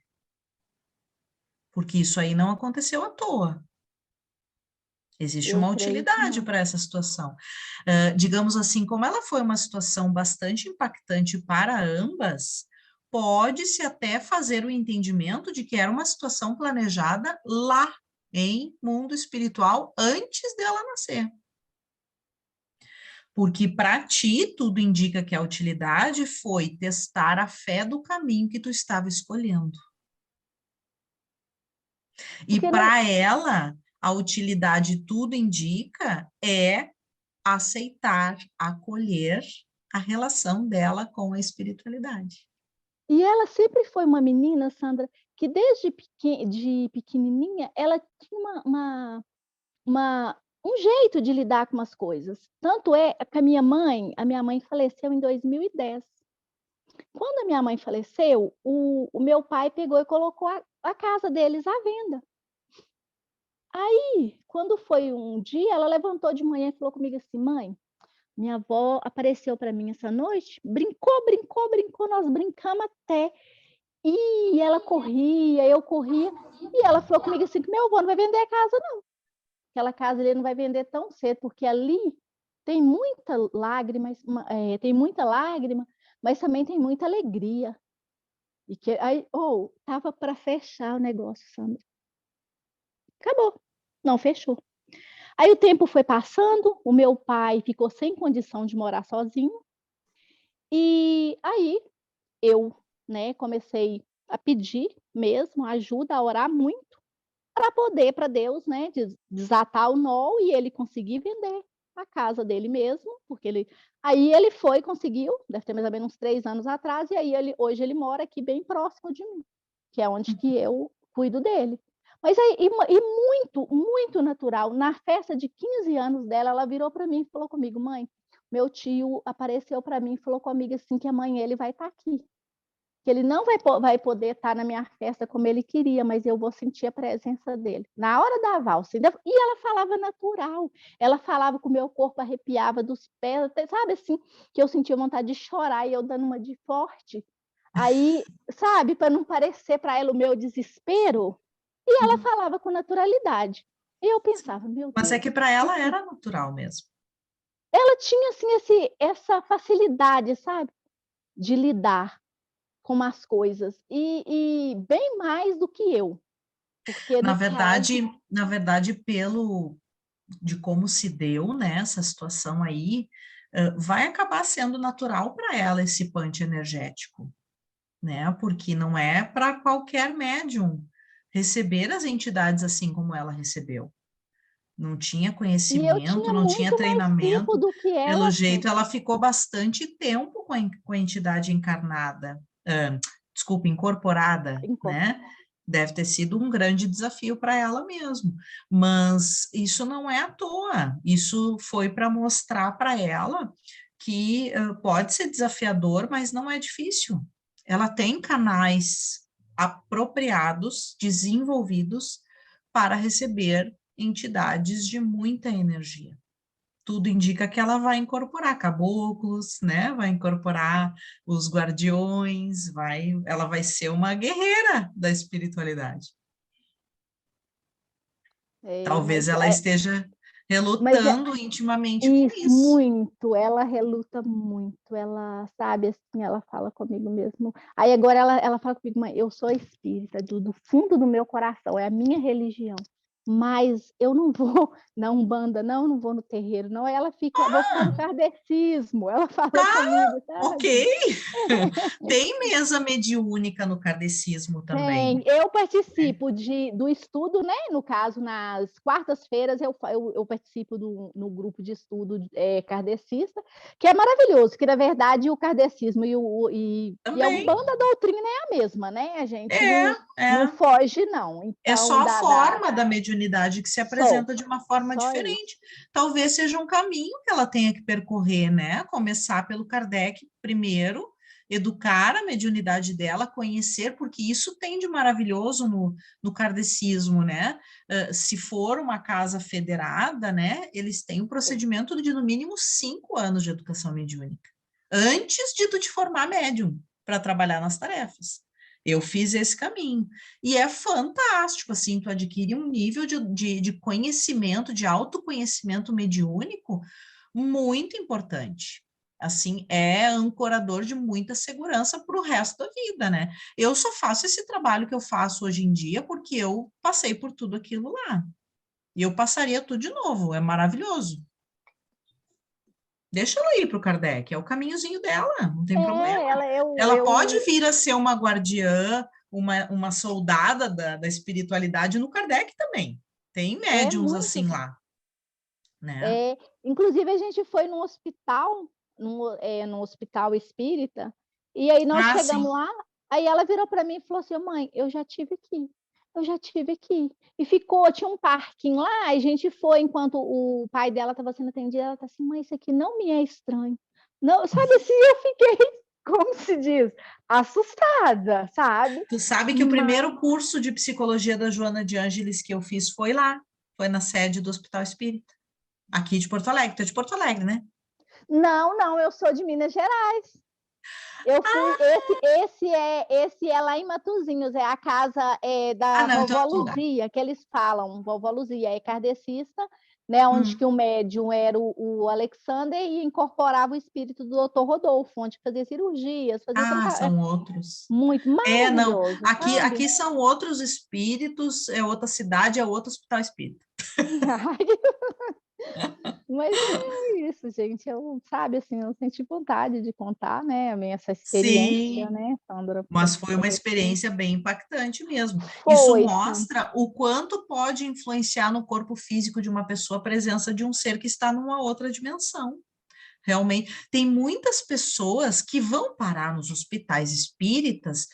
S5: Porque isso aí não aconteceu à toa. Existe
S3: Eu
S5: uma
S3: creio que
S5: utilidade
S3: não.
S5: para essa situação. Digamos assim, como ela foi uma situação bastante impactante para ambas, pode-se até fazer o entendimento de que era uma situação planejada lá em mundo espiritual antes dela nascer. Porque para ti, tudo indica que a utilidade foi testar a fé do caminho que tu estava escolhendo. E
S3: Porque não,
S5: para ela, a utilidade, tudo indica, é aceitar, acolher a relação dela com a espiritualidade.
S3: e ela sempre foi uma menina, Sandra, que desde de pequenininha, ela tinha um jeito de lidar com as coisas. Tanto é que a minha mãe faleceu em 2010. Quando a minha mãe faleceu, o meu pai pegou e colocou a casa deles à venda. Aí, quando foi um dia, ela levantou de manhã e falou comigo assim: mãe, minha avó apareceu para mim essa noite, brincou, nós brincamos até. E ela corria, eu corria, e ela falou comigo assim: que meu avô não vai vender a casa, não. Aquela casa ele não vai vender tão cedo, porque ali tem muita lágrima, mas também tem muita alegria. E que aí, tava para fechar o negócio, Sandra. Acabou. Não fechou. Aí o tempo foi passando, o meu pai ficou sem condição de morar sozinho. E aí eu, né, comecei a pedir mesmo ajuda, a orar muito para Deus, né, desatar o nó e ele conseguir vender a casa dele mesmo, porque ele foi, conseguiu, deve ter mais ou menos uns 3 anos atrás, e aí hoje ele mora aqui bem próximo de mim, que é onde que eu cuido dele. Mas aí, e muito, muito natural. Na festa de 15 anos dela, ela virou para mim e falou comigo: "Mãe, meu tio apareceu para mim e falou comigo assim que amanhã ele vai estar aqui, que ele não vai poder estar na minha festa como ele queria, mas eu vou sentir a presença dele". Na hora da valsa, ainda e ela falava natural, ela falava que o meu corpo arrepiava dos pés até, sabe, assim, que eu sentia vontade de chorar e eu dando uma de forte. Aí, sabe, para não parecer para ela o meu desespero, e ela
S5: Uhum.
S3: falava com naturalidade. E eu pensava: "Meu
S5: Mas é
S3: Deus".
S5: que para ela era natural mesmo.
S3: Ela tinha, assim, essa facilidade, sabe, de lidar com as coisas, e bem mais do que eu, porque
S5: Na
S3: no caso
S5: verdade, na verdade, pelo de como se deu, né, essa situação aí, vai acabar sendo natural para ela esse punch energético, né? Porque não é para qualquer médium receber as entidades assim como ela recebeu. Não tinha
S3: e eu
S5: conhecimento,
S3: tinha
S5: não tinha
S3: muito mais tempo
S5: treinamento.
S3: do que
S5: Pelo
S3: ela,
S5: jeito,
S3: Sandra.
S5: ela ficou bastante tempo com a entidade encarnada, desculpa, incorporada, né? Deve ter sido um grande desafio para ela mesmo. Mas isso não é à toa. Isso foi para mostrar para ela que pode ser desafiador, mas não é difícil. Ela tem canais apropriados, desenvolvidos para receber entidades de muita energia. Tudo indica que ela vai incorporar caboclos, né? Vai incorporar os guardiões, ela vai ser uma guerreira da espiritualidade.
S3: É,
S5: Talvez ela esteja
S3: mas
S5: relutando intimamente com
S3: isso,
S5: isso.
S3: muito, ela reluta muito, ela, sabe, assim, ela fala comigo mesmo. Aí agora ela fala comigo: "Mãe, eu sou espírita do fundo do meu coração, é a minha religião, mas eu não vou na umbanda não, não vou no terreiro não". Aí ela fica: "Vou ficar no kardecismo", ela fala comigo,
S5: Ok,
S3: sabe.
S5: tem mesa mediúnica no kardecismo também.
S3: Tem, eu participo do estudo, né, no caso, nas quartas-feiras eu participo no grupo de estudo, kardecista, que é maravilhoso, que na verdade o kardecismo e a
S5: Também.
S3: umbanda, a doutrina é a mesma, né, a gente
S5: É,
S3: não
S5: é.
S3: foge não,
S5: É
S3: então
S5: só a forma da mediunidade que se
S3: só,
S5: apresenta de uma forma
S3: só isso.
S5: diferente. Talvez seja um caminho que ela tenha que percorrer, né? Começar pelo Kardec primeiro, educar a mediunidade dela, conhecer, porque isso tem de maravilhoso no kardecismo, né? Se for uma casa federada, né? Eles têm um procedimento de no mínimo 5 anos de educação mediúnica, antes de tu te formar médium, para trabalhar nas tarefas. Eu fiz esse caminho. E é fantástico, assim, tu adquire um nível de conhecimento, de autoconhecimento mediúnico muito importante. Assim, é ancorador de muita segurança para o resto da vida, né? Eu só faço esse trabalho que eu faço hoje em dia porque eu passei por tudo aquilo lá. E eu passaria tudo de novo, é maravilhoso. Deixa ela ir para o Kardec, é o caminhozinho dela, não tem problema.
S3: Ela
S5: Ela pode vir a ser uma guardiã, uma soldada da espiritualidade no Kardec também. Tem
S3: é
S5: médiums
S3: muito.
S5: assim lá, né?
S3: Inclusive a gente foi num hospital, num hospital espírita, e aí nós
S5: Ah,
S3: chegamos
S5: sim.
S3: lá, aí ela virou para mim e falou assim: "Mãe, eu já tive aqui, eu já tive aqui". E ficou, tinha um parquinho lá, a gente foi enquanto o pai dela estava sendo atendido, ela tá assim: "Mãe, isso aqui não me é estranho". Não, sabe assim, eu fiquei, como se diz, assustada, sabe.
S5: Tu sabe que o
S3: Mas
S5: primeiro curso de psicologia da Joana de Ângeles que eu fiz foi lá, foi na sede do Hospital Espírita, aqui de Porto Alegre. Tu é de Porto Alegre, né?
S3: não, não, eu sou de Minas Gerais. Eu fui, esse é lá em Matozinhos, é a casa,
S5: Ah,
S3: da
S5: não, então é
S3: vovó
S5: outro lugar.
S3: Luzia, que eles falam, vovó Luzia é kardecista, né, onde que
S5: Hum.
S3: o médium era o Alexander e incorporava o espírito do doutor Rodolfo, onde fazia cirurgias, fazia
S5: Ah,
S3: tanta,
S5: são outros.
S3: muito
S5: É, não.
S3: maravilhoso, sabe.
S5: Aqui são outros espíritos, é outra cidade, é outro hospital espírita.
S3: Mas é isso, gente, eu, sabe, assim, eu senti vontade de contar, né, a minha essa experiência,
S5: Sim,
S3: né, Sandra,
S5: mas foi
S3: para
S5: uma
S3: você.
S5: experiência bem impactante mesmo. Isso
S3: Foi sim.
S5: mostra o quanto pode influenciar no corpo físico de uma pessoa a presença de um ser que está numa outra dimensão. Realmente, tem muitas pessoas que vão parar nos hospitais espíritas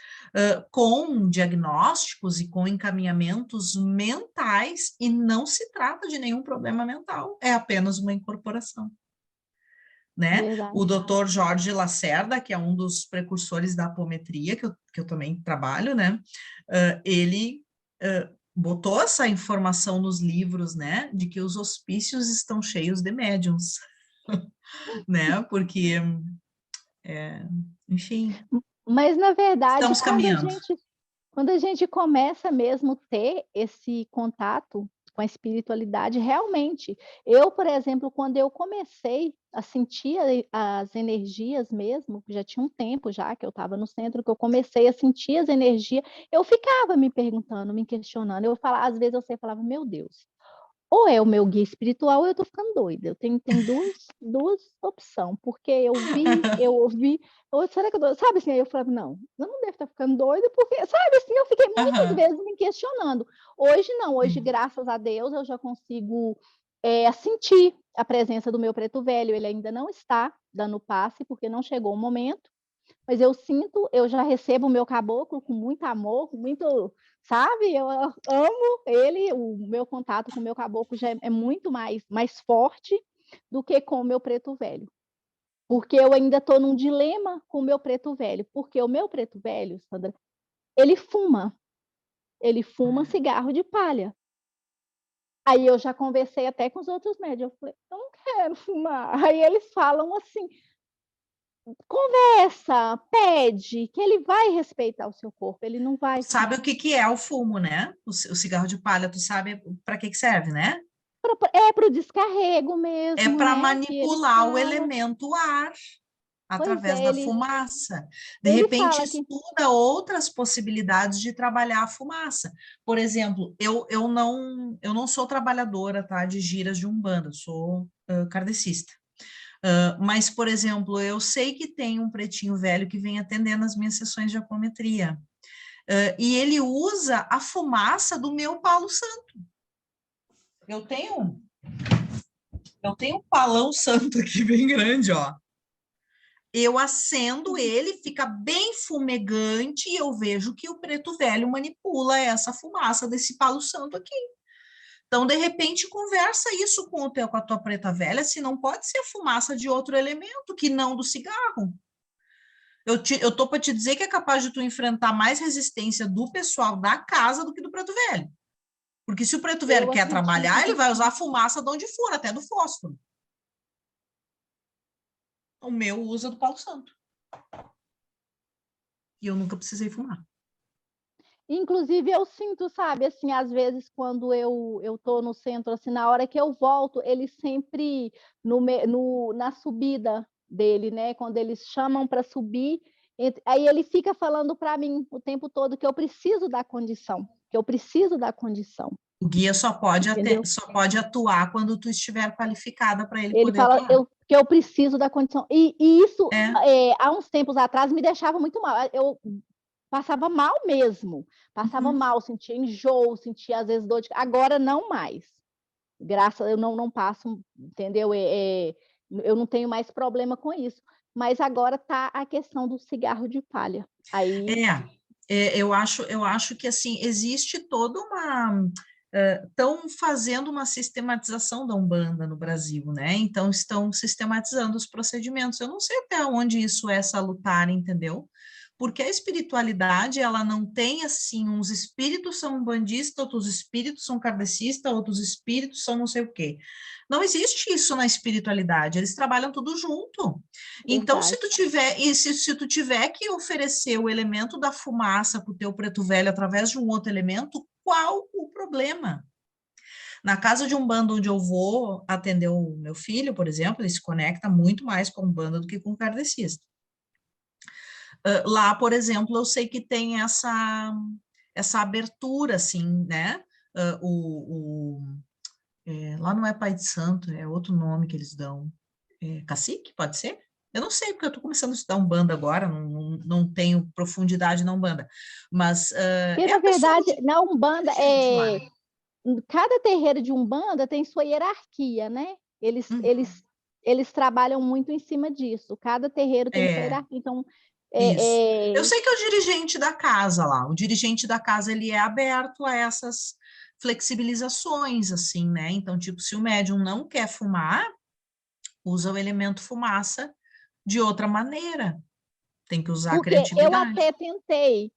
S5: com diagnósticos e com encaminhamentos mentais, e não se trata de nenhum problema mental, é apenas uma incorporação. Né?
S3: Verdade.
S5: O doutor Jorge Lacerda, que é um dos precursores da apometria, que eu também trabalho, né? Ele botou essa informação nos livros, né? De que os hospícios estão cheios de médiums, né? Porque, enfim...
S3: Mas, na verdade,
S5: Estamos caminhando.
S3: quando a gente começa mesmo a ter esse contato com a espiritualidade, realmente, eu, por exemplo, quando eu comecei a sentir as energias mesmo, já tinha um tempo já que eu estava no centro, que eu comecei a sentir as energias, eu ficava me perguntando, me questionando, às vezes eu falava, meu Deus, ou é o meu guia espiritual ou eu estou ficando doida. Eu tenho duas opções, porque eu ouvi, ou será que eu tô... Sabe assim, aí eu falava, não, eu não devo estar ficando doida, porque, sabe assim, eu fiquei muitas vezes me questionando. Hoje não, hoje, graças a Deus, eu já consigo sentir a presença do meu preto velho. Ele ainda não está dando passe, porque não chegou o momento, mas eu sinto, eu já recebo o meu caboclo com muito amor, muito, sabe? Eu amo ele, o meu contato com o meu caboclo já é muito mais forte do que com o meu preto velho. Porque eu ainda estou num dilema com o meu preto velho, porque o meu preto velho, Sandra, ele fuma cigarro de palha. Aí eu já conversei até com os outros médicos, eu falei, eu não quero fumar. Aí eles falam assim, conversa, pede, que ele vai respeitar o seu corpo, ele não vai
S5: Sabe
S3: fumar.
S5: o que é o fumo, né? O cigarro de palha, tu sabe para que serve, né?
S3: É para o descarrego
S5: É
S3: mesmo,
S5: para
S3: né? Que eles
S5: manipular o
S3: falam.
S5: elemento ar
S3: Pois
S5: através
S3: é,
S5: da fumaça. De
S3: ele
S5: repente,
S3: fala que
S5: estuda outras possibilidades de trabalhar a fumaça. Por exemplo, eu não sou trabalhadora, tá, de giras de Umbanda, eu sou kardecista. Mas, por exemplo, eu sei que tem um pretinho velho que vem atendendo as minhas sessões de apometria. E ele usa a fumaça do meu palo santo. Eu tenho um palão santo aqui bem grande, ó. Eu acendo ele, fica bem fumegante e eu vejo que o preto velho manipula essa fumaça desse palo santo aqui. Então, de repente, conversa isso com a tua preta velha, se não pode ser a fumaça de outro elemento que não do cigarro. Eu tô para te dizer que é capaz de tu enfrentar mais resistência do pessoal da casa do que do preto velho. Porque se o preto velho quer trabalhar, ele vai usar a fumaça de onde for, até do fósforo. O meu usa do palo santo. E eu nunca precisei fumar.
S3: inclusive eu sinto, sabe, assim, às vezes quando eu tô no centro, assim, na hora que eu volto, ele sempre na subida dele, né, quando eles chamam para subir, aí ele fica falando para mim o tempo todo que eu preciso da condição,
S5: O guia só pode
S3: entendeu?
S5: atuar quando tu estiver qualificada para ele
S3: Ele
S5: poder
S3: fala
S5: atuar.
S3: que eu preciso da condição. E isso,
S5: É.
S3: há uns tempos atrás, me deixava muito mal. Eu passava mal mesmo. Passava mal, sentia enjoo, sentia às vezes dor de... Agora não mais. Graças, eu não passo, entendeu? Eu não tenho mais problema com isso. Mas agora tá a questão do cigarro de palha. Aí...
S5: eu acho que assim existe toda uma estão fazendo uma sistematização da Umbanda no Brasil, né? Então estão sistematizando os procedimentos. Eu não sei até onde isso é salutar, entendeu? Porque a espiritualidade, ela não tem assim, uns espíritos são umbandistas, outros espíritos são kardecistas, outros espíritos são não sei o quê. Não existe isso na espiritualidade, eles trabalham tudo junto. Então, se tu tiver que oferecer o elemento da fumaça para o teu preto velho através de um outro elemento, qual o problema? Na casa de Umbanda onde eu vou atender o meu filho, por exemplo, ele se conecta muito mais com Umbanda do que com o kardecista. Lá, por exemplo, eu sei que tem essa abertura, assim, né? Lá não é pai de santo, é outro nome que eles dão. Cacique, pode ser? Eu não sei, porque eu estou começando a estudar Umbanda agora, não tenho profundidade na Umbanda, mas
S3: Porque,
S5: é a
S3: na
S5: pessoa
S3: verdade, na Umbanda,
S5: gente lá.
S3: cada terreiro de Umbanda tem sua hierarquia, né? Eles trabalham muito em cima disso. Cada terreiro tem sua hierarquia. Então,
S5: Isso. Eu sei que é o dirigente da casa lá. O dirigente da casa, ele é aberto a essas flexibilizações, assim, né? Então, tipo, se o médium não quer fumar, usa o elemento fumaça de outra maneira. Tem que usar a
S3: Porque eu
S5: criatividade.
S3: até tentei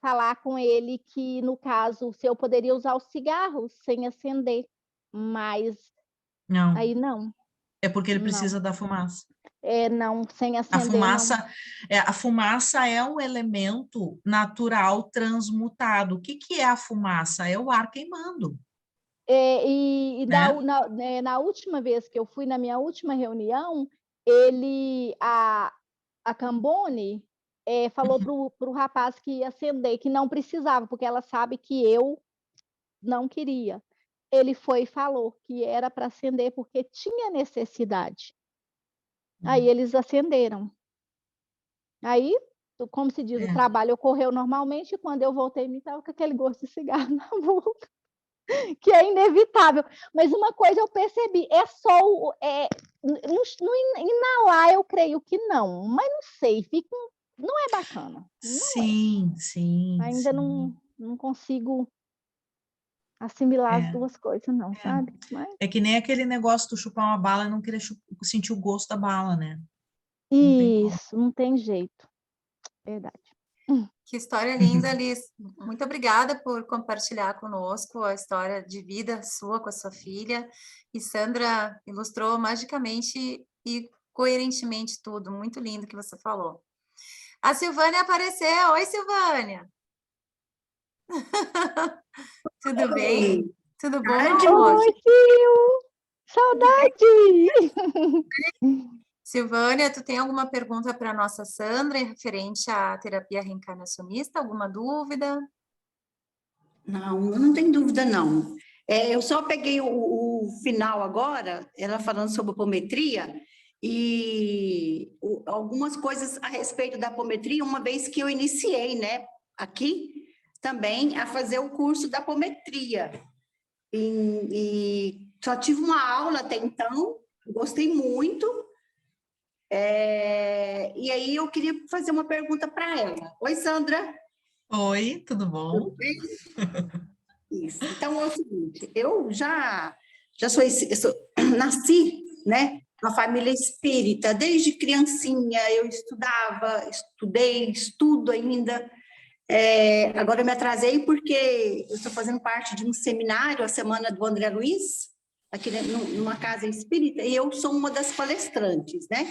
S3: falar com ele que, no caso, se eu poderia usar o cigarro sem acender, mas
S5: Não,
S3: aí não,
S5: é porque ele
S3: não.
S5: precisa da fumaça.
S3: Não, sem
S5: A
S3: acender, não.
S5: fumaça é um elemento natural transmutado. O que que é a fumaça? É o ar queimando, né?
S3: Na última vez que eu fui, na minha última reunião, a Cambone falou para o rapaz que ia acender, que não precisava, porque ela sabe que eu não queria. Ele foi e falou que era para acender porque tinha necessidade. Aí eles acenderam. Aí, como se diz, o trabalho ocorreu normalmente, e quando eu voltei, me estava com aquele gosto de cigarro na boca, que é inevitável. Mas uma coisa eu percebi, inalar eu creio que não, mas não sei, não é bacana.
S5: Sim, sim.
S3: Ainda
S5: sim.
S3: não consigo assimilar as duas coisas, não, sabe? Mas...
S5: É que nem aquele negócio de chupar uma bala e não querer sentir o gosto da bala, né?
S3: Isso, não tem jeito. Verdade.
S1: Que história linda, Liz. Muito obrigada por compartilhar conosco a história de vida sua com a sua filha. E Sandra ilustrou magicamente e coerentemente tudo. Muito lindo que você falou. A Silvânia apareceu. Oi, Silvânia. Tudo bem? Tudo bom, meu amor?
S3: Oi, Sil! Saudade!
S1: Silvânia, tu tem alguma pergunta para a nossa Sandra referente à terapia reencarnacionista? Alguma dúvida?
S6: Não tem dúvida, não. Eu só peguei o final agora, ela falando sobre apometria, e algumas coisas a respeito da apometria, uma vez que eu iniciei, né, aqui, também a fazer o curso da apometria. E só tive uma aula até então, gostei muito, e aí eu queria fazer uma pergunta para ela. Oi, Sandra.
S5: Oi, tudo bom?
S6: Tudo bem? Isso. Então, é o seguinte, eu nasci, né, na família espírita, desde criancinha eu estudo ainda. Agora eu me atrasei porque eu estou fazendo parte de um seminário, a Semana do André Luiz, aqui numa casa espírita, e eu sou uma das palestrantes, né?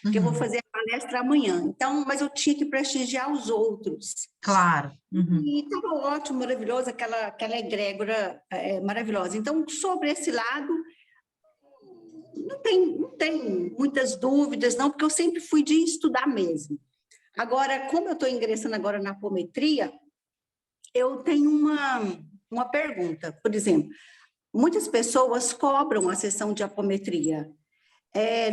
S6: Porque eu vou fazer a palestra amanhã. Então, mas eu tinha que prestigiar os outros.
S5: Claro.
S6: E estava ótimo, maravilhoso, aquela egrégora maravilhosa. Então, sobre esse lado, não tem muitas dúvidas, não, porque eu sempre fui de estudar mesmo. Agora, como eu estou ingressando agora na apometria, eu tenho uma pergunta. Por exemplo, muitas pessoas cobram a sessão de apometria.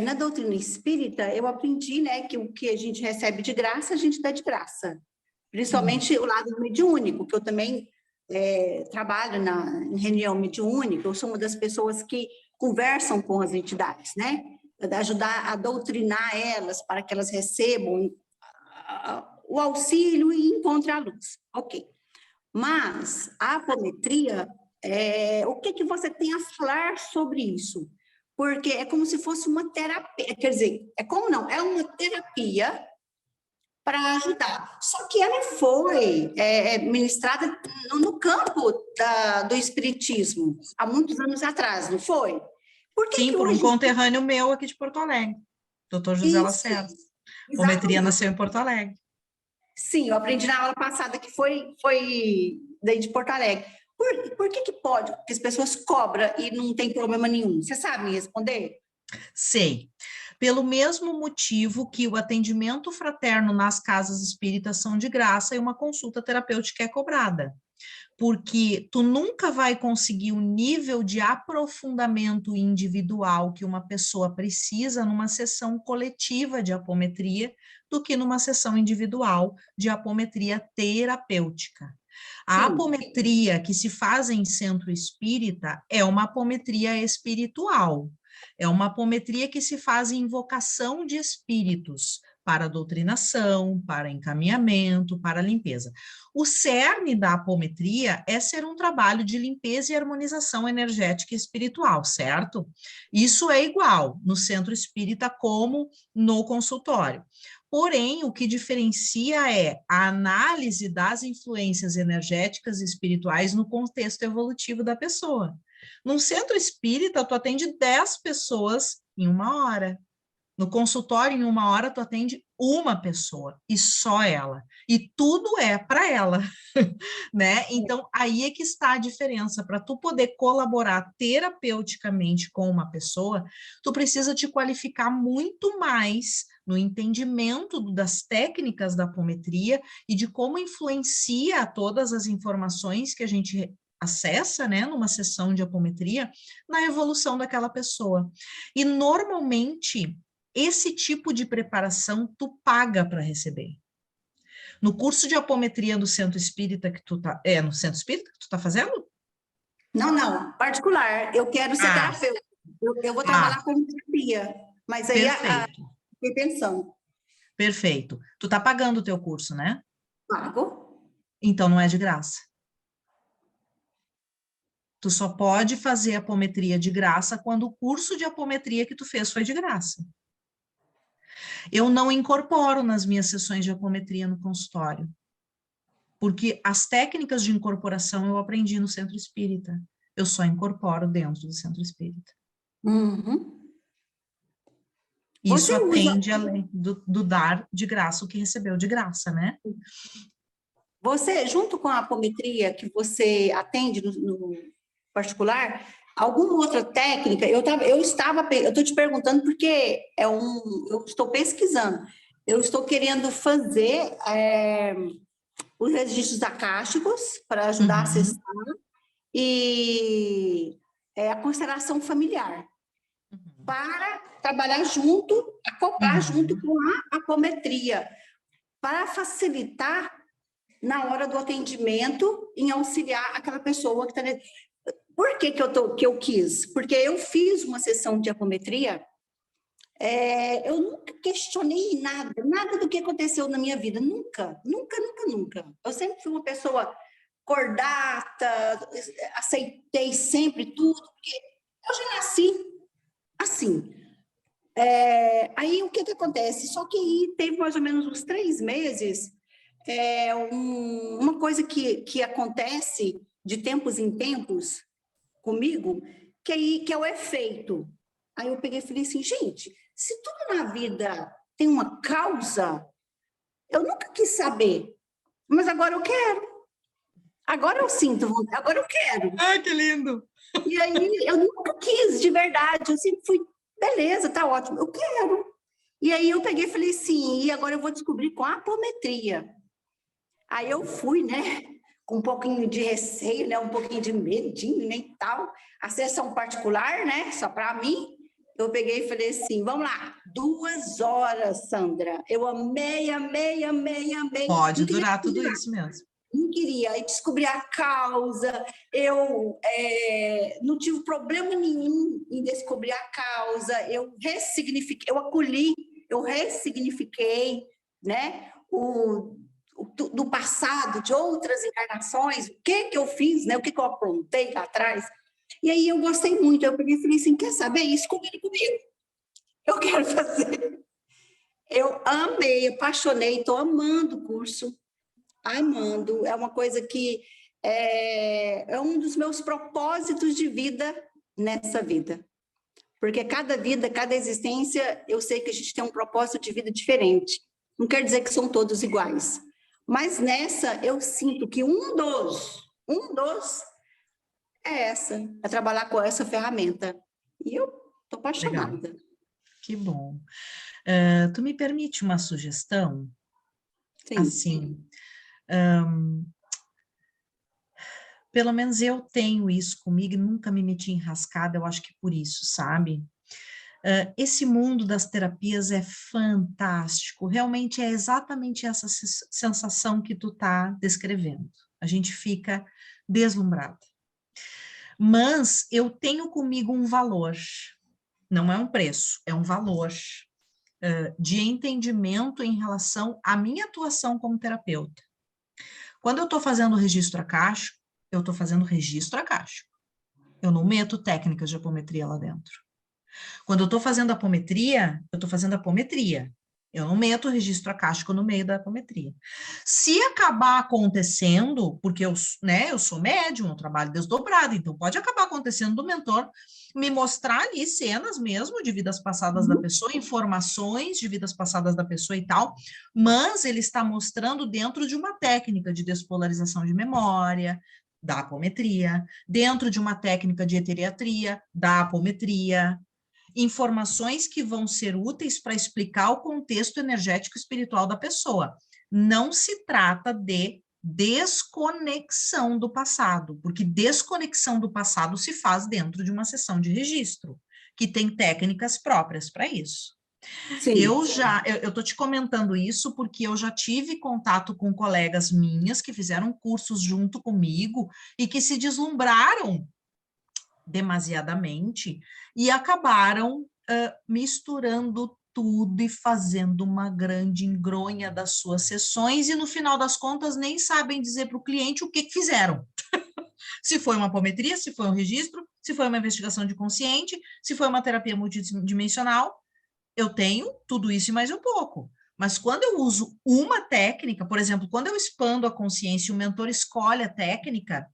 S6: Na doutrina espírita, eu aprendi, né, que o que a gente recebe de graça, a gente dá de graça. Principalmente o lado mediúnico, que eu também trabalho em reunião mediúnica, eu sou uma das pessoas que conversam com as entidades, né? Ajudar a doutrinar elas para que elas recebam o auxílio e encontrem a luz. Ok. Mas a apometria, o que você tem a falar sobre isso? Porque é como se fosse uma terapia, quer dizer, é uma terapia para ajudar. Só que ela foi ministrada no campo do espiritismo, há muitos anos atrás, não foi?
S5: Sim, por um conterrâneo meu aqui de Porto Alegre, Dr. José Lacerda. A apometria nasceu em Porto Alegre.
S6: Sim, eu aprendi na aula passada que foi daí de Porto Alegre. Por que pode, que as pessoas cobram e não tem problema nenhum? Você sabe me responder?
S5: Sei. Pelo mesmo motivo que o atendimento fraterno nas casas espíritas são de graça e uma consulta terapêutica é cobrada. Porque tu nunca vai conseguir o nível de aprofundamento individual que uma pessoa precisa numa sessão coletiva de apometria do que numa sessão individual de apometria terapêutica. A apometria que se faz em centro espírita é uma apometria espiritual. É uma apometria que se faz em invocação de espíritos, para doutrinação, para encaminhamento, para limpeza. O cerne da apometria é ser um trabalho de limpeza e harmonização energética e espiritual, certo? Isso é igual no centro espírita como no consultório. Porém, o que diferencia é a análise das influências energéticas e espirituais no contexto evolutivo da pessoa. Num centro espírita, tu atende 10 pessoas em 1 hora. No consultório, em 1 hora, tu atende uma pessoa, e só ela. E tudo é para ela, né? Então, aí é que está a diferença. Para tu poder colaborar terapeuticamente com uma pessoa, tu precisa te qualificar muito mais no entendimento das técnicas da apometria e de como influencia todas as informações que a gente acessa, né, numa sessão de apometria, na evolução daquela pessoa. E, normalmente, esse tipo de preparação tu paga para receber. No curso de apometria do Centro Espírita que tu tá... É no Centro Espírita que tu tá fazendo?
S6: Não, particular. Eu quero ser terapeuta. Eu vou trabalhar com terapia. Mas aí fiquei pensando.
S5: Perfeito. Tu tá pagando o teu curso, né?
S6: Pago.
S5: Então não é de graça. Tu só pode fazer apometria de graça quando o curso de apometria que tu fez foi de graça. Eu não incorporo nas minhas sessões de apometria no consultório, porque as técnicas de incorporação eu aprendi no Centro Espírita. Eu só incorporo dentro do Centro Espírita.
S6: Uhum.
S5: Isso atende além do dar de graça o que recebeu de graça, né?
S6: Você, junto com a apometria que você atende no particular, alguma outra técnica? Eu estou te perguntando porque eu estou pesquisando. Eu estou querendo fazer os registros acásticos para ajudar a acessar e a constelação familiar para trabalhar junto, acoplar junto com a apometria para facilitar na hora do atendimento em auxiliar aquela pessoa que está... Por que eu quis? Porque eu fiz uma sessão de apometria, eu nunca questionei nada do que aconteceu na minha vida, nunca. Eu sempre fui uma pessoa cordata, aceitei sempre tudo, porque eu já nasci assim. Aí o que acontece? Só que aí teve mais ou menos uns 3 meses, uma coisa que acontece de tempos em tempos comigo, que é o efeito. Aí eu peguei e falei assim, gente, se tudo na vida tem uma causa, eu nunca quis saber, mas agora eu quero. Agora eu sinto vontade, agora eu quero.
S5: Ai, que lindo!
S6: E aí eu nunca quis, de verdade, eu sempre fui, beleza, tá ótimo, eu quero. E aí eu peguei e falei assim, e agora eu vou descobrir com a apometria. Aí eu fui, né, com um pouquinho de receio, né, um pouquinho de medinho, né, e tal, a sessão particular, né, só para mim, eu peguei e falei assim, vamos lá, 2 horas, Sandra, eu amei.
S5: Pode durar tudo isso mesmo.
S6: Não queria, aí descobri a causa, eu não tive problema nenhum em descobrir a causa, eu ressignifiquei, eu acolhi, eu ressignifiquei, né, do passado, de outras encarnações, o que eu fiz, né? O que eu aprontei lá atrás. E aí eu gostei muito, eu peguei e falei assim, quer saber isso? Comigo. Eu quero fazer. Eu amei, apaixonei, estou amando o curso, amando. É uma coisa que é um dos meus propósitos de vida nessa vida. Porque cada vida, cada existência, eu sei que a gente tem um propósito de vida diferente. Não quer dizer que são todos iguais. Mas nessa, eu sinto que um dos é trabalhar com essa ferramenta. E eu estou apaixonada.
S5: Legal. Que bom. Tu me permite uma sugestão?
S6: Sim.
S5: Assim, pelo menos eu tenho isso comigo e nunca me meti em rascada, eu acho que por isso, sabe? Esse mundo das terapias é fantástico, realmente é exatamente essa sensação que tu tá descrevendo. A gente fica deslumbrada. Mas eu tenho comigo um valor, não é um preço, é um valor. de entendimento em relação à minha atuação como terapeuta. Quando eu estou fazendo registro acástico, eu estou fazendo registro acástico. Eu não meto técnicas de apometria lá dentro. Quando eu estou fazendo apometria, eu estou fazendo apometria. Eu não meto registro acástico no meio da apometria. Se acabar acontecendo, porque eu sou médium, eu trabalho desdobrado, então pode acabar acontecendo do mentor me mostrar ali cenas mesmo de vidas passadas da pessoa, informações de vidas passadas da pessoa e tal, mas ele está mostrando dentro de uma técnica de despolarização de memória, da apometria, dentro de uma técnica de eteriatria, da apometria, informações que vão ser úteis para explicar o contexto energético e espiritual da pessoa. Não se trata de desconexão do passado, porque desconexão do passado se faz dentro de uma sessão de registro, que tem técnicas próprias para isso.
S6: Sim.
S5: Eu estou te comentando isso porque eu já tive contato com colegas minhas que fizeram cursos junto comigo e que se deslumbraram demasiadamente e acabaram misturando tudo e fazendo uma grande engronha das suas sessões e no final das contas nem sabem dizer para o cliente o que fizeram. Se foi uma apometria, se foi um registro, se foi uma investigação de consciente, se foi uma terapia multidimensional, eu tenho tudo isso e mais um pouco. Mas quando eu uso uma técnica, por exemplo, quando eu expando a consciência e o mentor escolhe a técnica,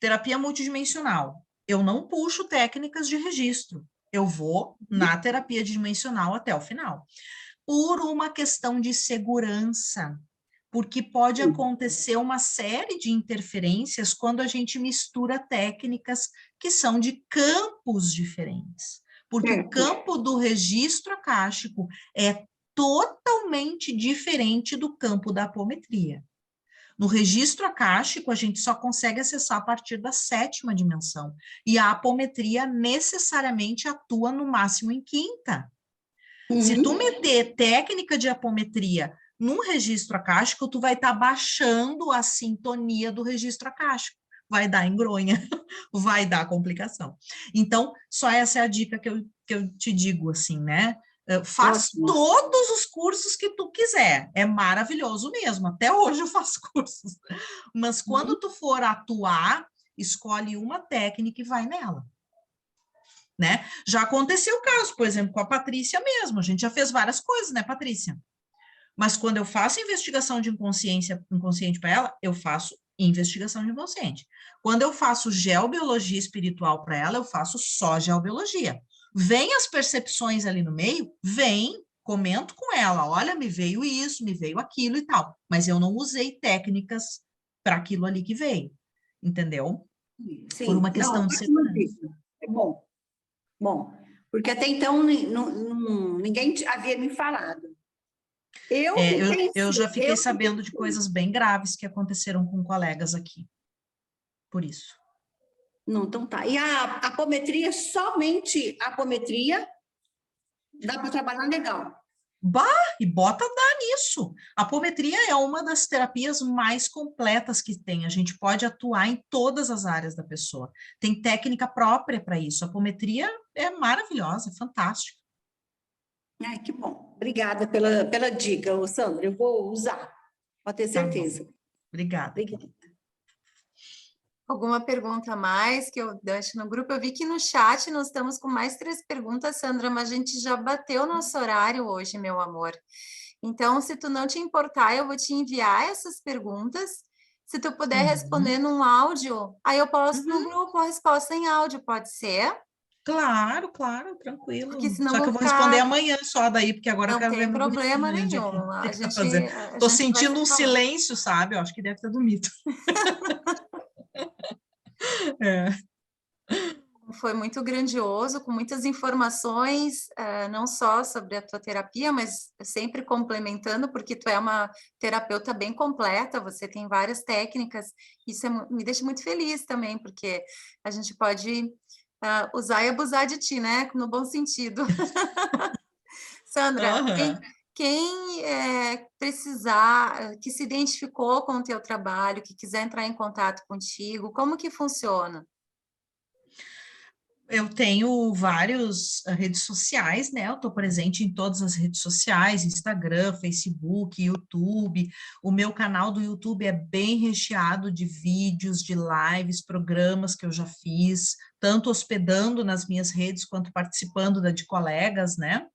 S5: terapia multidimensional, eu não puxo técnicas de registro, eu vou na terapia dimensional até o final, por uma questão de segurança, porque pode acontecer uma série de interferências quando a gente mistura técnicas que são de campos diferentes, porque o campo do registro acástico é totalmente diferente do campo da apometria. No registro acástico, a gente só consegue acessar a partir da 7ª dimensão, e a apometria necessariamente atua no máximo em 5ª. Se tu meter técnica de apometria num registro acástico, tu vai estar baixando a sintonia do registro acástico, vai dar engronha, vai dar complicação. Então, só essa é a dica que eu te digo, assim, né? Faz todos os cursos que tu quiser, é maravilhoso mesmo, até hoje eu faço cursos, mas quando tu for atuar, escolhe uma técnica e vai nela, né? Já aconteceu o caso, por exemplo, com a Patrícia mesmo, a gente já fez várias coisas, né, Patrícia? Mas quando eu faço investigação de inconsciente para ela, eu faço investigação de inconsciente. Quando eu faço geobiologia espiritual para ela, eu faço só geobiologia. Vem as percepções ali no meio, vem, comento com ela, olha, me veio isso, me veio aquilo e tal, mas eu não usei técnicas para aquilo ali que veio, entendeu?
S6: Sim.
S5: Por uma questão de segurança.
S6: É bom. Bom, porque até então ninguém havia me falado.
S5: Eu já fiquei sabendo de coisas bem graves que aconteceram com colegas aqui, por isso.
S6: Não, então tá. E a apometria, somente a apometria, dá para trabalhar legal.
S5: E bota dar nisso. A apometria é uma das terapias mais completas que tem. A gente pode atuar em todas as áreas da pessoa. Tem técnica própria para isso. A apometria é maravilhosa, é fantástica.
S6: Ai, que bom. Obrigada pela dica, Sandra. Eu vou usar, pode ter certeza.
S5: Tá. Obrigada.
S1: Alguma pergunta a mais que eu deixo no grupo? Eu vi que no chat nós estamos com mais 3 perguntas, Sandra, mas a gente já bateu nosso horário hoje, meu amor. Então, se tu não te importar, eu vou te enviar essas perguntas. Se tu puder responder num áudio, aí eu posto no grupo a resposta em áudio, pode ser?
S5: Claro, tranquilo.
S1: Porque senão
S5: Só que eu vou
S1: ficar...
S5: responder amanhã só daí, porque agora eu quero ver
S1: meu
S5: meu
S1: problema
S5: grande
S1: nenhum.
S5: aqui. Tô sentindo um silêncio, sabe? Eu acho que deve ter dormido.
S1: Foi muito grandioso, com muitas informações, não só sobre a tua terapia, mas sempre complementando, porque tu é uma terapeuta bem completa, você tem várias técnicas, isso me deixa muito feliz também, porque a gente pode usar e abusar de ti, né? No bom sentido. Sandra, quem precisar, que se identificou com o teu trabalho, que quiser entrar em contato contigo, como que funciona?
S5: Eu tenho várias redes sociais, né? Eu estou presente em todas as redes sociais, Instagram, Facebook, YouTube. O meu canal do YouTube é bem recheado de vídeos, de lives, programas que eu já fiz, tanto hospedando nas minhas redes quanto participando da de colegas, né?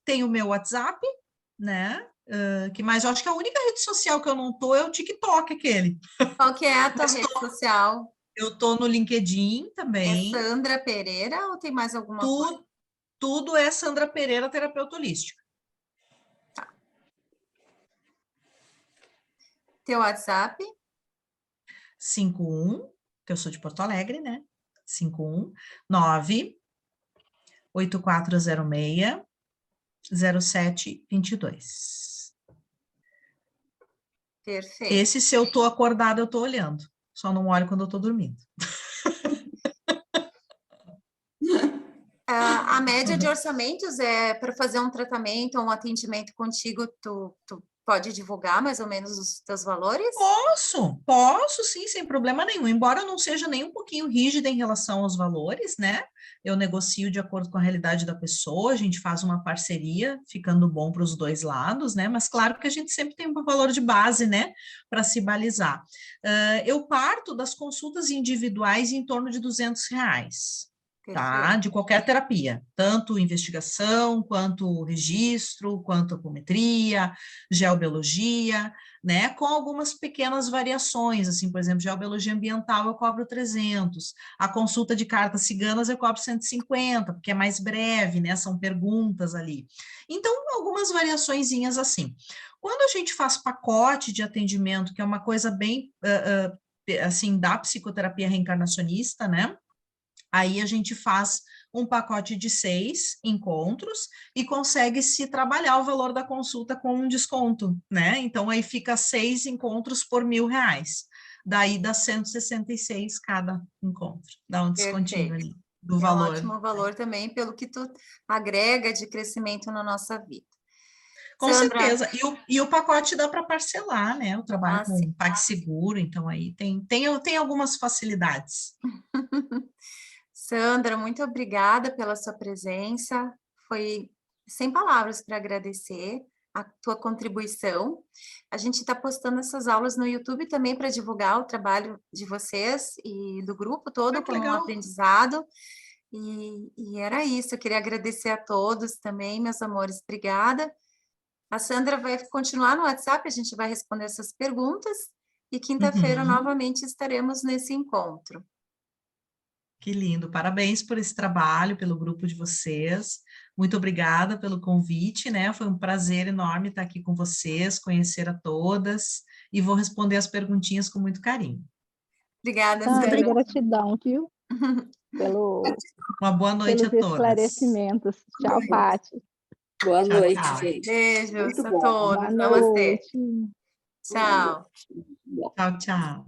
S5: Tem o meu WhatsApp, né? Que mais? Eu acho que a única rede social que eu não tô é o TikTok, aquele.
S1: Qual que é a tua
S5: Mas
S1: rede social?
S5: eu tô no LinkedIn
S1: É
S5: também.
S1: Sandra Pereira ou tem mais alguma coisa?
S5: Tudo é Sandra Pereira, terapeuta holística.
S1: Teu WhatsApp?
S5: 51, que eu sou de Porto Alegre, né? 519 8406 0722.
S1: Perfeito.
S5: Esse, se eu tô acordada, eu tô olhando. Só não olho quando eu tô dormindo.
S1: A média de orçamentos é para fazer um tratamento ou um atendimento contigo, tu pode divulgar mais ou menos os teus valores?
S5: Posso sim, sem problema nenhum. Embora eu não seja nem um pouquinho rígida em relação aos valores, né? Eu negocio de acordo com a realidade da pessoa, a gente faz uma parceria, ficando bom para os dois lados, né? Mas claro que a gente sempre tem um valor de base, né? Para se balizar. Eu parto das consultas individuais em torno de R$ 200. Tá? De qualquer terapia, tanto investigação, quanto registro, quanto apometria, geobiologia, né? Com algumas pequenas variações, assim, por exemplo, geobiologia ambiental eu cobro 300, a consulta de cartas ciganas eu cobro 150, porque é mais breve, né? São perguntas ali. Então, algumas variaçõezinhas assim. Quando a gente faz pacote de atendimento, que é uma coisa bem, assim, da psicoterapia reencarnacionista, né? Aí a gente faz um pacote de 6 encontros e consegue se trabalhar o valor da consulta com um desconto, né? Então aí fica 6 encontros por R$ 1.000. Daí dá 166 cada encontro. Dá um descontinho ali do valor.
S1: É um ótimo valor também pelo que tu agrega de crescimento na nossa vida.
S5: Com
S1: Sandra,
S5: certeza. E o pacote dá para parcelar, né? Eu trabalho com PagSeguro, então aí tem algumas facilidades.
S1: Sandra, muito obrigada pela sua presença. Foi sem palavras para agradecer a tua contribuição. A gente está postando essas aulas no YouTube também para divulgar o trabalho de vocês e do grupo todo como um aprendizado. E era isso. Eu queria agradecer a todos também, meus amores. Obrigada. A Sandra vai continuar no WhatsApp, a gente vai responder essas perguntas. E quinta-feira, novamente, estaremos nesse encontro.
S5: Que lindo, parabéns por esse trabalho, pelo grupo de vocês, muito obrigada pelo convite, né, foi um prazer enorme estar aqui com vocês, conhecer a todas, e vou responder as perguntinhas com muito carinho.
S1: Obrigada,
S3: Sandra. Gratidão, viu,
S5: uma boa noite a todas.
S3: Esclarecimentos. Tchau, Paty.
S6: Boa noite,
S5: tchau.
S6: gente.
S1: Beijos a
S6: bom.
S1: todos.
S3: Boa
S1: Namastê.
S3: noite.
S1: Tchau.
S5: Tchau, tchau.